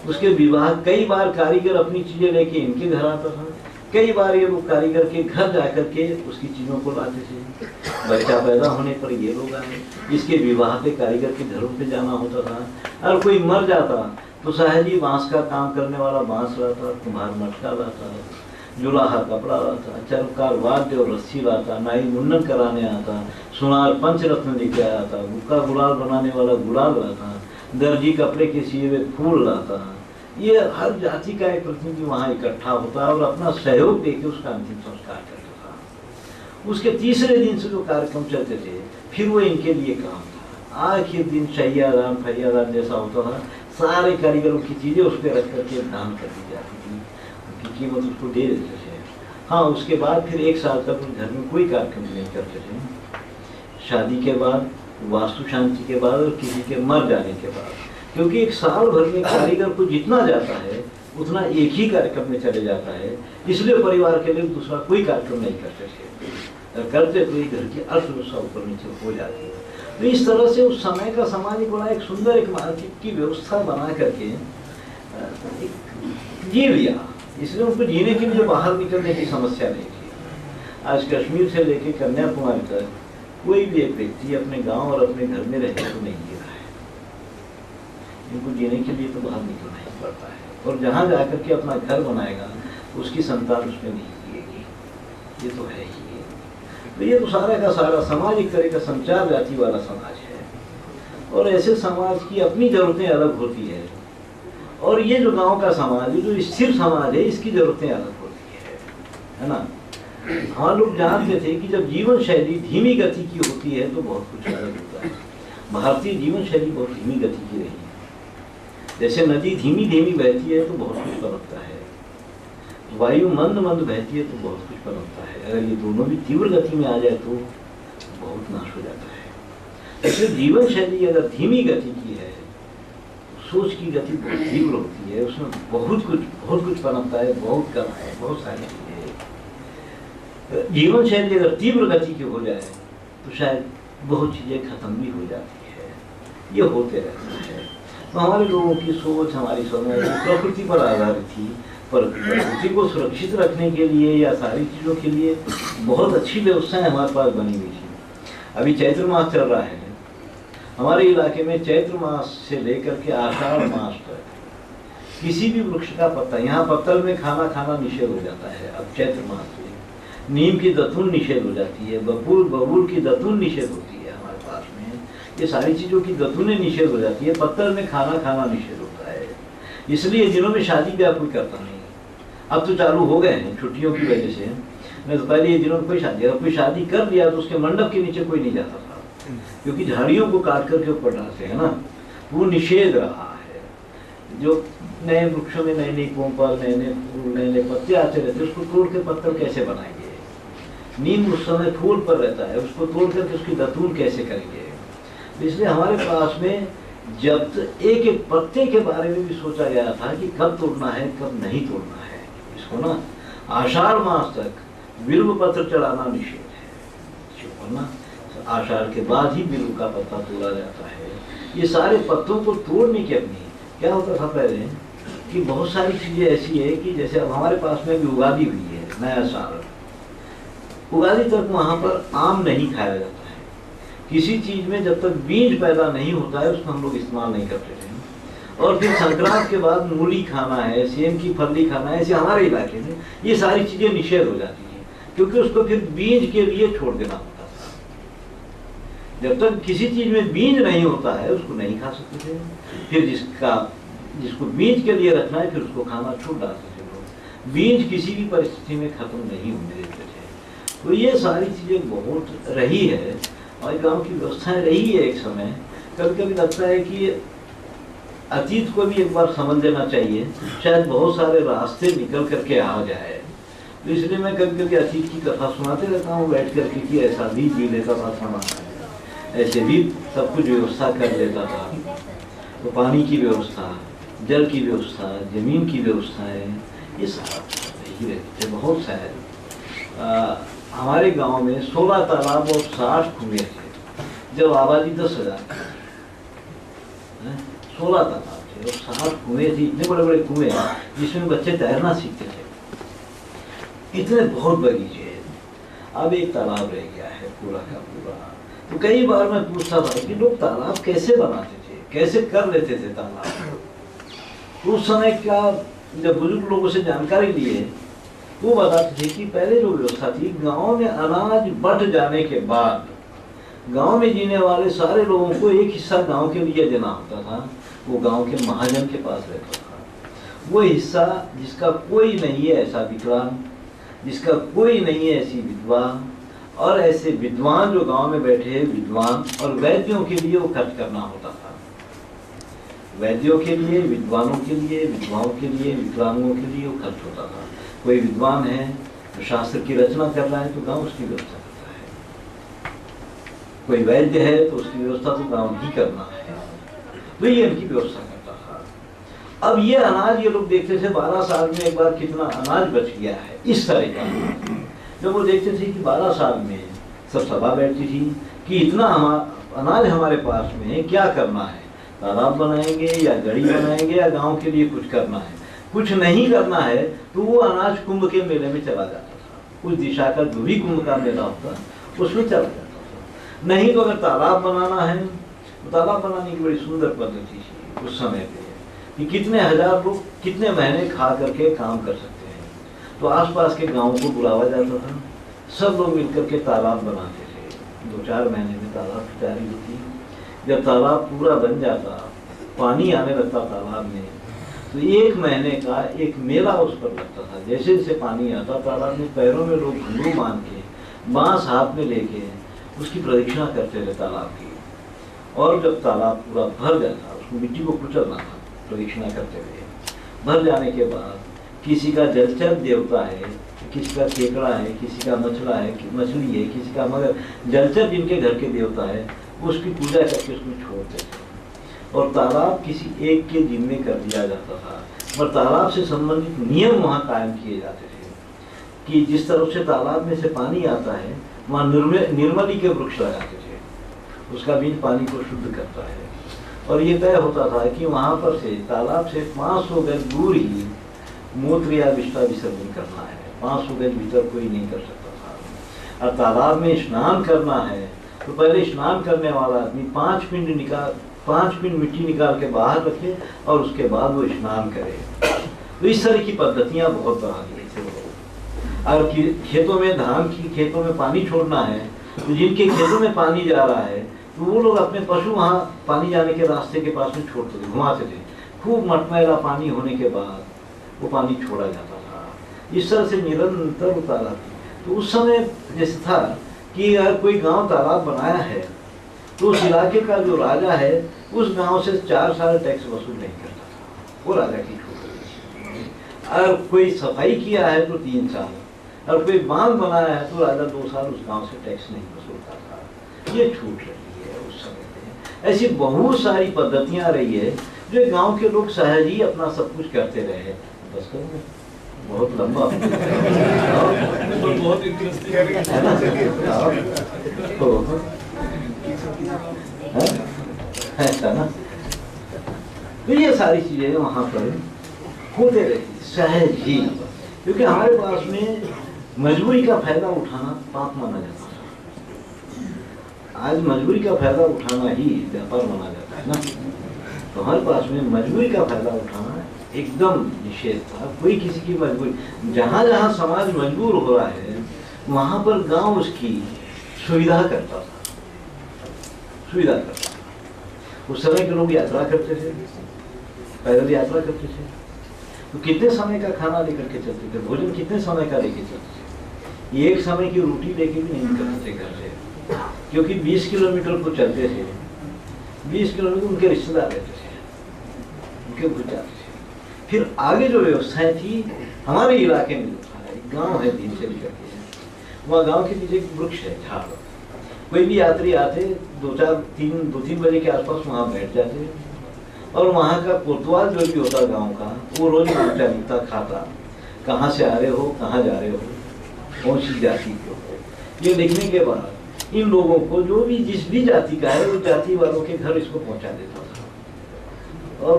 उसके विवाह, कई बार कारीगर अपनी चीज़ें लेके इनके घर आता था, कई बार ये लोग कारीगर के घर जा करके उसकी चीज़ों को लाते थे। बच्चा पैदा होने पर ये लोग आए, इसके विवाह पे कारीगर के घरों पे जाना होता था। और कोई मर जाता तो सहजी बांस का काम करने वाला बांस लाता, कुम्हार मटका लाता, जुलाहा कपड़ा लाता, चरमकार वाद्य और रस्सी लाता, नाई मुंडन कराने आता, सुनार पंचरत्न लेके आया था, गुक्का गुलाल बनाने वाला गुलाल लाता, दर्जी कपड़े के सिए हुए फूल लाता। ये हर जाति का एक प्रतिनिधि वहाँ इकट्ठा होता और अपना सहयोग देके उसका अंतिम संस्कार करता था। उसके तीसरे दिन से जो कार्यक्रम चलते थे फिर वो इनके लिए काम था। आखिर दिन शैयादान फैयादान जैसा होता था, सारे कारीगरों की चीज़ें उस पर रख करके दान कर दी जाती थी, उनकी कीमत उसको दे देते थे। हाँ, उसके बाद फिर 1 साल तक उस घर में कोई कार्यक्रम नहीं करते थे। शादी के बाद, वास्तु शांति के बाद और किसी के मर जाने के बाद, क्योंकि 1 साल भर में कारीगर को जितना जाता है उतना एक ही कार्यक्रम में चले जाता है, इसलिए परिवार के लिए दूसरा कोई कार्यक्रम नहीं करते थे। अगर करते तो ये घर की अर्थव्यवस्था ऊपर नीचे हो जाती है। तो इस तरह से उस समय का समाज बड़ा एक सुंदर एक मार्केट की व्यवस्था बना करके जी लिया, इसलिए उनको जीने के लिए बाहर निकलने की समस्या नहीं थी। आज कश्मीर से लेकर कन्याकुमारी तक कोई भी एक व्यक्ति अपने गांव और अपने घर में रहने को नहीं जी रहा है। इनको जीने के लिए तो बाहर निकलना ही पड़ता है, और जहाँ जाकर के अपना घर बनाएगा उसकी संतान उसमें नहीं जिएगी, ये तो है ही। तो ये तो सारा का सारा समाज एक तरह का संचार जाति वाला समाज है, और ऐसे समाज की अपनी जरूरतें अलग होती है। और ये जो गांव का समाज है, जो स्थिर समाज है, इसकी जरूरतें अलग होती है ना। हाँ, लोग जानते थे कि जब जीवन शैली धीमी गति की होती है तो बहुत कुछ अलग होता है। भारतीय जीवन शैली बहुत धीमी गति की रही है। जैसे नदी धीमी धीमी बहती है तो बहुत कुछ लगता है, तो वायु मंद मंद बहती है तो बहुत कुछ पनपता है। अगर ये दोनों भी तीव्र गति में आ जाए तो बहुत नाश हो जाता है। इसलिए जीवन शैली अगर धीमी गति की है, सोच की गति बहुत तीव्र होती है, उसमें बहुत कुछ पनपता है, बहुत कम है, बहुत सारी चीजें। जीवन शैली अगर तीव्र गति की हो जाए तो शायद बहुत चीजें खत्म भी हो जाती है। ये होते रहता है। तो हमारे लोगों की सोच, हमारी समझ प्रकृति पर आधारित थी, पर प्रकृति को सुरक्षित रखने के लिए या सारी चीज़ों के लिए बहुत अच्छी व्यवस्थाएं हमारे पास बनी हुई थी। अभी चैत्र मास चल रहा है हमारे इलाके में। चैत्र मास से लेकर के आषाढ़ मास तक किसी भी वृक्ष का पत्ता, यहाँ पत्तल में खाना निषेध हो जाता है। अब चैत्र मास में नीम की दतून निषेध हो जाती है, बबूल की दतून निषेध होती है हमारे पास में। ये सारी चीज़ों की दतूनें निषेध हो जाती है, पत्तल में खाना निषेध होता है। इसलिए दिनों में शादी ब्याह कोई करता नहीं। अब तो चालू हो गए हैं छुट्टियों की वजह से, नहीं तो पहले ये दिनों में कोई शादी कर लिया तो उसके मंडप के नीचे कोई नहीं जाता था, क्योंकि झाड़ियों को काट करके ऊपर डालते हैं ना, वो निषेध रहा है। जो नए वृक्षों में नए कोंपल, नए फूल, नए पत्ते आते रहते, उसको तोड़ के पत्तल कैसे बनाएंगे? नीम उस समय फूल पर रहता है, उसको तोड़ करके उसकी दतून कैसे करेंगे? इसलिए हमारे पास में जब एक एक पत्ते के बारे में भी सोचा गया था कि कब तोड़ना है, कब नहीं तोड़ना है। इसको ना आषाढ़ मास तक बिल्व पत्र चढ़ाना निषेध है, ना आषाढ़ के बाद ही बिल्व का पत्ता तोड़ा जाता है। ये सारे पत्तों को तोड़ने की अपनी क्या होता था पहले कि बहुत सारी चीजें ऐसी है कि जैसे अब हमारे पास में भी उगादी हुई है, नया साल, उगादी तक वहां पर आम नहीं खाया जाता है। किसी चीज में जब तक बीज पैदा नहीं होता है उसको हम लोग इस्तेमाल नहीं करते थे। और फिर संक्रांत के बाद मूली खाना है, सेम की फली खाना है, ऐसे हमारे इलाके में ये सारी चीजें निषेध हो जाती हैं, क्योंकि उसको फिर बीज के लिए छोड़ देना होता था। जब तक किसी चीज में बीज नहीं होता है उसको नहीं खा सकते थे। फिर जिसको बीज के लिए रखना है फिर उसको खाना छूट डालते थे लोग। बीज किसी भी परिस्थिति में खत्म नहीं होने देते थे। तो ये सारी चीजें बहुत रही है, और गांव की व्यवस्थाएं रही है एक समय। कभी कभी लगता है कि अतीत को भी एक बार समझ लेना चाहिए, शायद बहुत सारे रास्ते निकल करके आ जाए। तो इसलिए मैं कभी कभी अतीत की कथा सुनाते रहता हूँ बैठ करके कि ऐसा भी जी लेता था समाज, ऐसे भी सब कुछ व्यवस्था कर लेता था। तो पानी की व्यवस्था, जल की व्यवस्था, जमीन की व्यवस्था है, ये सारा ही रहते थे। बहुत शायद हमारे गांव में 16 तालाब और 60 कुएं थे जब आबादी 10,000 16 तालाब थे और 60 कुएं थे। इतने बड़े बड़े कुएं जिसमें बच्चे तैरना सीखते थे, इतने बहुत बगीचे। अब एक तालाब रह गया है पूरा का पूरा। तो कई बार मैं पूछता था कि लोग तालाब कैसे बनाते थे, कैसे कर लेते थे तालाब। तो उस समय क्या जब बुजुर्ग लोगों से जानकारी लिए वो बताते थे कि पहले जो व्यवस्था थी, गांव में अनाज बढ़ जाने के बाद गांव में जीने वाले सारे लोगों को एक हिस्सा गांव के लिए देना होता था। वो गांव के महाजन के पास रहता था। वो हिस्सा जिसका कोई नहीं है ऐसा विकलांग, जिसका कोई नहीं है ऐसी विधवा, और ऐसे विद्वान जो गांव में बैठे हैं विद्वान और वैद्यों के लिए वो खर्च करना होता था। वैद्यों के लिए, विद्वानों के लिए, विधवाओं के लिए, विकलांगों के लिए वो खर्च होता था। कोई विद्वान है तो शास्त्र की रचना कर रहा है तो गांव उसकी व्यवस्था करता है। कोई वैद्य है तो उसकी व्यवस्था तो गांव ही करना है। तो ये इनकी व्यवस्था करता था। अब ये अनाज ये लोग देखते थे 12 साल में एक बार कितना अनाज बच गया है, इस तरह का। जब वो देखते थे कि 12 साल में सब सभा बैठती थी कि इतना अनाज हमारे पास में है, क्या करना है, तालाब बनाएंगे या गढ़ी बनाएंगे या गांव के लिए कुछ करना है। कुछ नहीं करना है तो वो अनाज कुंभ के मेले में चला जाता था। उस दिशा का जो भी कुंभ का मेला होता उसमें चला जाता था। नहीं तो अगर तालाब बनाना है तो तालाब बनाने की बड़ी सुंदर पद्धति थी उस समय पे कि कितने हजार लोग कितने महीने खा करके काम कर सकते हैं। तो आसपास के गाँव को बुलावा जाता था, सब लोग मिलकर के तालाब बनाते थे। 2-4 महीने में तालाब की तैयारी होती। जब तालाब पूरा बन जाता, पानी आने लगता तालाब में, तो 1 महीने का एक मेला उस पर लगता था। जैसे जैसे पानी आता तालाब में, पैरों में लोग घुंघरू बांध के, बांस हाथ में लेके उसकी प्रदक्षिणा करते थे तालाब की। और जब तालाब पूरा भर जाता, उसको मिट्टी को कुचलना था प्रदक्षिणा करते हुए। भर जाने के बाद किसी का जलचर देवता है, किसी का केकड़ा है, किसी का मछला है, मछली है, किसी का मगर जलचर जिनके घर के देवता है उसकी पूजा करके उसमें छोड़ते थे। और तालाब किसी एक के जिम्मे कर दिया जाता था, और तालाब से संबंधित नियम वहाँ कायम किए जाते थे कि जिस तरफ से तालाब में से पानी आता है वहाँ निर्मली के वृक्ष लगाते थे, उसका बीज पानी को शुद्ध करता है। और ये तय होता था कि वहाँ पर से तालाब से 500 गज दूर ही मूत्र या विष्ठा विसर्जन करना है, 500 गज भीतर कोई नहीं कर सकता था। और तालाब में स्नान करना है तो पहले स्नान करने वाला आदमी 5 पिंड मिट्टी निकाल के बाहर रखे और उसके बाद वो स्नान करे। तो इस तरह की पद्धतियाँ बहुत बना दी थे लोग। और खेतों में धान की खेतों में पानी छोड़ना है तो जिनके खेतों में पानी जा रहा है तो वो लोग अपने पशु वहाँ पानी जाने के रास्ते के पास में छोड़ते थे, घुमाते थे। खूब मटमैला पानी होने के बाद वो पानी छोड़ा जाता था। इस तरह से निरंतर उतारा थी। तो उस समय जैसे था कि अगर कोई गांव तालाब बनाया है तो उस इलाके का जो राजा है उस गांव से 4 साल टैक्स वसूल नहीं करता था, वो राजा की छूट। अगर कोई सफाई किया है तो 3 साल, और कोई बांध बनाया है तो राजा 2 साल उस गांव से टैक्स नहीं वसूलता था। ये छूट रही है उस समय में। ऐसी बहुत सारी पद्धतियां रही है जो गांव के लोग सहज ही अपना सब कुछ करते रहे। बस करो, बहुत लंबा बहुत इंटरेस्टिंग है ना। ऐसा ना, तो ये सारी चीजें वहां पर होते रहती सहज ही, क्योंकि हमारे पास में मजबूरी का फायदा उठाना पाप माना जाता है। आज मजबूरी का फायदा उठाना ही व्यापार माना जाता है ना। तो हमारे पास में मजबूरी का फायदा उठाना एकदम निषेध था। कोई किसी की मजबूरी, जहाँ जहाँ समाज मजबूर हो रहा है वहां पर गांव उसकी सुविधा करता था, सुविधा करता था। उस समय के लोग यात्रा करते थे, पैदल यात्रा करते थे, तो कितने समय का खाना लेकर के चलते थे, भोजन कितने समय का लेके चलते थे। एक समय की रोटी लेके भी नहीं निकलते थे घर से, क्योंकि 20 किलोमीटर को चलते थे। 20 किलोमीटर उनके रिश्तेदार रहते थे, उनके भूल जाते थे। फिर आगे जो व्यवस्थाएं थी हमारे इलाके में, जो था एक गाँव है दिन से निकल के, वहाँ गाँव के पीछे एक वृक्ष है, झाड़। कोई भी यात्री आते 2-3 बजे के आसपास वहाँ बैठ जाते, और वहाँ का कोतवाल जो भी होता गांव का, वो रोज उल्टा लिखता खाता, कहाँ से आ रहे हो, कहाँ जा रहे हो, कौन सी जाति के हो। ये लिखने के बाद इन लोगों को जो भी जिस भी जाति का है वो जाति वालों के घर इसको पहुँचा देता था। और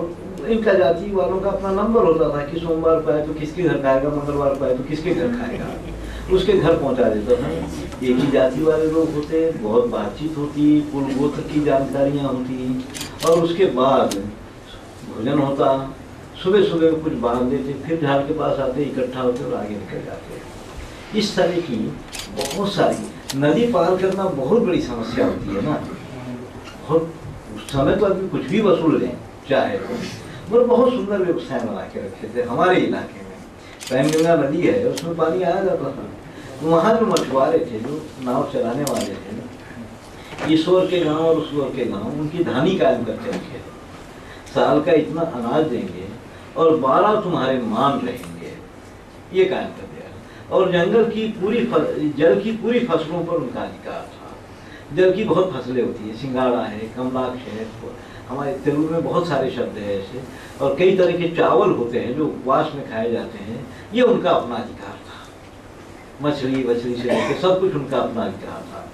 इनका जाति वालों का अपना नंबर होता था कि सोमवार को आए तो किसके घर खाएगा, मंगलवार को आए तो किसके घर खाएगा, उसके घर पहुँचा देता था। एक ही जाति वाले लोग होते, बहुत बातचीत होती, कुल गोत्र की जानकारियाँ होती, और उसके बाद भोजन होता। सुबह सुबह कुछ बांध देते, फिर झाड़ के पास आते, इकट्ठा होते और आगे निकल जाते। इस तरह की बहुत सारी, नदी पार करना बहुत बड़ी समस्या होती है ना। बहुत उस समय तो आदमी कुछ भी वसूल ले चाहे, पर बहुत सुंदर व्यवस्थाएं बना के रखे थे हमारे इलाके में। पैनगंगा नदी है, उसमें पानी आया जाता था। तो वहाँ जो मछुआरे थे, जो नाव चलाने वाले थे, ईश्वर के गाँव और उस के गाँव, उनकी धानी कायम करके रखे। साल का इतना अनाज देंगे और 12 तुम्हारे मान रहेंगे, ये कायम कर दिया। और जंगल की पूरी जल की पूरी फसलों पर उनका अधिकार था। जल की बहुत फसलें होती है, सिंगाड़ा है, कमलाक्ष है, हमारे तेलुगु में बहुत सारे शब्द हैं ऐसे, और कई तरह के चावल होते हैं जो उपवास में खाए जाते हैं, ये उनका अपना अधिकार था। मछली वछली से लेकर सब कुछ उनका अपना अधिकार था।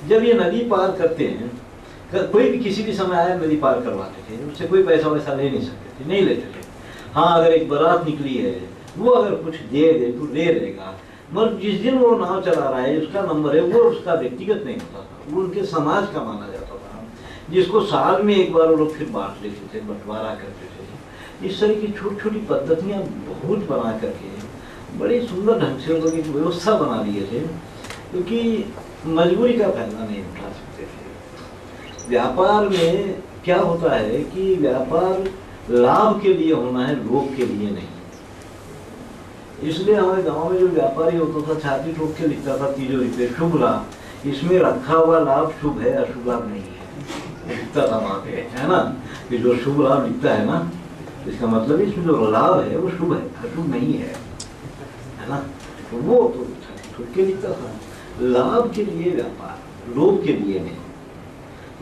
जब ये नदी पार करते हैं, कोई भी किसी भी समय आया नदी पार करवाते थे, उससे कोई पैसा वैसा ले नहीं सकते थे, नहीं लेते थे। हाँ, अगर एक बारात निकली है वो अगर कुछ दे दे तो ले लेगा, मगर जिस दिन वो नाव चला रहा है, उसका नंबर है, वो उसका व्यक्तिगत नहीं होता था, वो उनके समाज का माना जाता था, जिसको साल में एक बार वो लोग फिर बांट लेते थे, बंटवारा करते थे। इस तरह की छोटी छोटी पद्धतियाँ बहुत बना करके बड़ी सुंदर ढंग से लोग एक व्यवस्था बना लिए थे, क्योंकि मजबूरी का फायदा नहीं उठा सकते थे। व्यापार में क्या होता है कि व्यापार लाभ के लिए होना है, लोभ के लिए नहीं। इसलिए हमारे गांव में जो व्यापारी होता था, छाती ठोक के लिखता था तिजोरी पे शुभ लाभ, इसमें रखा हुआ लाभ शुभ है, अशुभ लाभ नहीं है, लिखता था वहां पे, है ना। कि जो शुभ लाभ लिखता है ना, इसका मतलब इसमें जो लाभ है वो शुभ है, अशुभ नहीं है ना। तो वो तो ठोक के लिखता था, लाभ के लिए व्यापार, लोभ के लिए नहीं।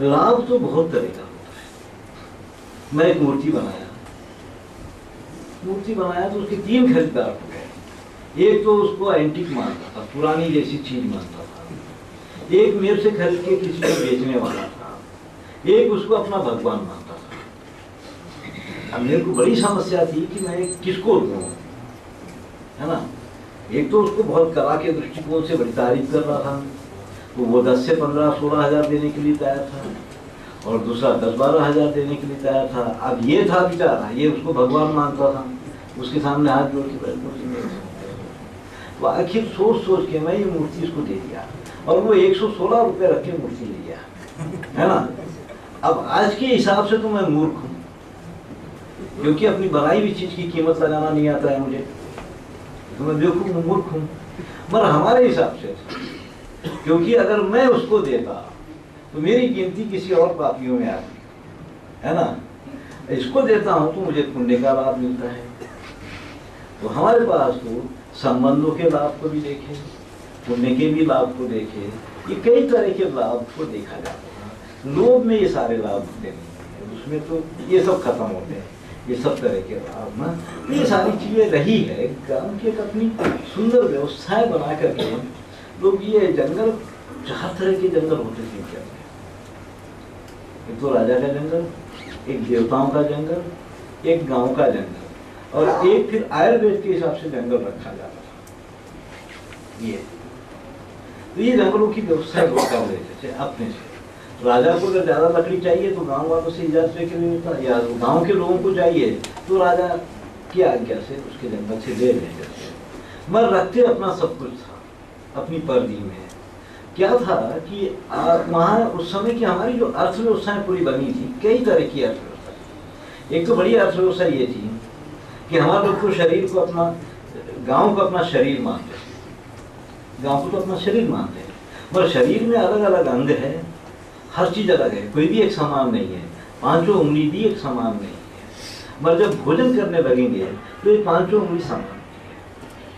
लाभ तो बहुत तरह का होता है। मैं एक मूर्ति बनाया तो उसके 3 खरीदार हो गए। एक तो उसको एंटीक मानता था, पुरानी जैसी चीज मानता था। एक मेरे से खरीद के किसी को बेचने वाला था। एक उसको अपना भगवान मानता था। अब मेरे को बड़ी समस्या थी कि मैं किसको दूं, है ना। एक तो उसको बहुत कला के दृष्टिकोण से बड़ी तारीफ कर रहा था, तो वो 10 से 15-16 हजार देने के लिए तैयार था, और दूसरा 10-12 हजार देने के लिए तैयार था। अब ये था बेचारा, ये उसको भगवान मानता था, उसके सामने हाथ जोड़ के बैठ तो आखिर सोच के मैं ये मूर्ति इसको दे दिया, और वो 116 रुपये रख के मूर्ति ले गया, है ना। अब आज के हिसाब से तो मैं मूर्ख हूँ, क्योंकि अपनी बनाई हुई चीज की कीमत लगाना नहीं आता है मुझे, तो मैं बेवकूफ मूर्ख हूँ। मगर हमारे हिसाब से, क्योंकि अगर मैं उसको देता तो मेरी गिनती किसी और पापियों में आती, है ना। इसको देता हूं तो मुझे पुण्य का लाभ मिलता है। तो हमारे पास तो संबंधों के लाभ को भी देखे, पुण्य के भी लाभ को देखे, ये कई तरह के लाभ को देखा जाता है। लोभ में ये सारे लाभ होते नहीं, उसमें तो ये सब खत्म होते हैं, ये सब तरह के लाभ ना। ये सारी चीजें रही है, गांव की एक अपनी सुंदर व्यवस्थाएं बना करके लोग, ये जंगल 4 तरह के जंगल होते थे क्या। एक तो राजा का जंगल, एक देवताओं का जंगल, एक गांव का जंगल, और एक फिर आयुर्वेद के हिसाब से जंगल रखा जाता था। ये जंगलों की व्यवस्था कर लेते थे अपने से। राजा को अगर ज्यादा लकड़ी चाहिए तो गांव वालों से इजाजत लेके लेता, या गांव के लोगों को चाहिए तो राजा की आज्ञा से उसके जंगल से ले लेते थे। मगर रखते अपना सब कुछ था अपनी पर्दी में। क्या था कि वहाँ उस समय की हमारी जो अर्थव्यवस्थाएं पूरी बनी थी, कई तरह की अर्थव्यवस्था। एक तो बड़ी अर्थव्यवस्था ये थी कि हमारे लोग तो शरीर को अपना, गांव को अपना शरीर मानते हैं, गांव को तो अपना शरीर मानते हैं, मगर शरीर में अलग अलग अंग है, हर चीज अलग है, कोई भी एक समान नहीं है, 5 उंगली भी एक समान नहीं है। मगर जब भोजन करने लगेंगे तो ये 5 उंगली समान,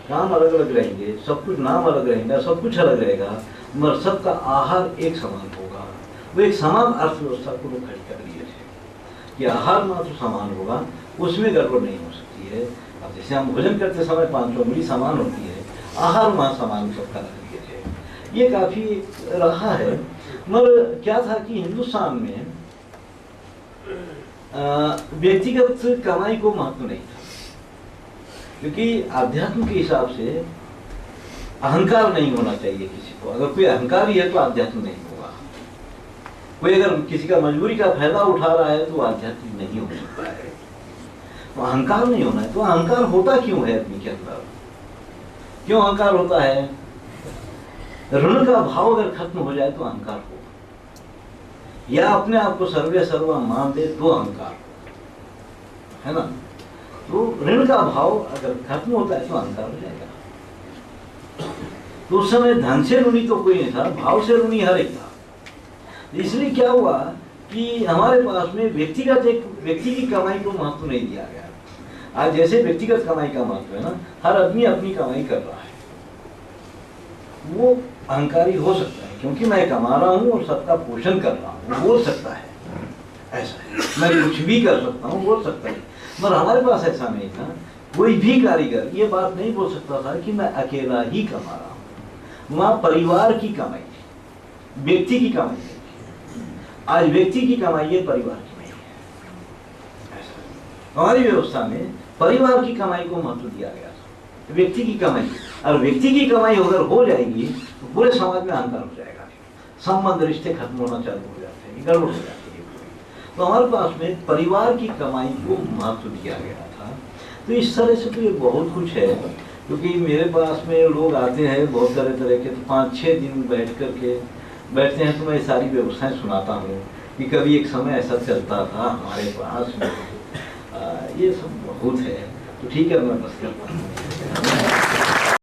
काम अलग अलग रहेंगे, सब कुछ नाम अलग रहेगा, सब कुछ अलग रहेगा, मगर सबका आहार एक समान होगा। वो एक समान अर्थव्यवस्था को लोग खड़ी कर लिए थे कि आहार मात्र समान होगा, उसमें गड़बड़ नहीं हो सकती है। अब जैसे हम भोजन करते समय 5 उंगली समान होती है, आहार वहाँ समान सबका रख लिए थे। ये काफी रहा है। मगर क्या था कि हिंदुस्तान में व्यक्तिगत कमाई को महत्व नहीं था, क्योंकि आध्यात्म के हिसाब से अहंकार नहीं होना चाहिए किसी को। अगर कोई अहंकारी है तो आध्यात्म नहीं होगा। कोई अगर किसी का मजबूरी का फायदा उठा रहा है तो आध्यात्म नहीं हो सकता है। तो अहंकार नहीं होना है। तो अहंकार होता क्यों है आदमी के अंदर? क्यों अहंकार होता है? ऋण का भाव अगर खत्म हो जाए तो अहंकार होगा, या अपने आप को सर्वे सर्वा मान दे तो अहंकार है ना। तो ऋण का भाव अगर खत्म होता है तो अहंकार हो जाएगा। तो उस समय धन से ऋणी तो कोई नहीं था, भाव से ऋणी हर एक था। इसलिए क्या हुआ कि हमारे पास में व्यक्तिगत एक व्यक्ति की कमाई को महत्व नहीं दिया गया। आज जैसे व्यक्तिगत कमाई का महत्व है ना, हर आदमी अपनी कमाई कर रहा है, वो अहंकारी हो सकता है क्योंकि मैं कमा रहा हूँ और सबका पोषण कर रहा हूँ, बोल सकता है ऐसा है, मैं कुछ भी कर सकता हूँ बोल सकता है। मगर हमारे पास ऐसा नहीं था। कोई भी कारीगर ये बात नहीं बोल सकता था कि मैं अकेला ही कमा रहा हूँ। वहाँ परिवार की कमाई थी, व्यक्ति की कमाई थी। आज व्यक्ति की कमाई है, परिवार की नहीं है। ऐसा हमारी व्यवस्था में परिवार की कमाई को महत्व दिया गया था, व्यक्ति की कमाई। और व्यक्ति की कमाई अगर हो जाएगी तो पूरे समाज में अंतर हो जाएगा, संबंध रिश्ते खत्म होना चालू हो जाते हैं, गड़बड़ हो जाती है। तो हमारे पास में परिवार की कमाई को महत्व दिया गया था। तो इस तरह से तो ये बहुत कुछ है, क्योंकि मेरे पास में लोग आते हैं बहुत तरह तरह के, तो 5-6 दिन बैठते हैं तो मैं सारी व्यवस्थाएं सुनाता हूँ कि कभी एक समय ऐसा चलता था हमारे पास में। ये सब बहुत है। तो ठीक है, मैं बस करता हूँ।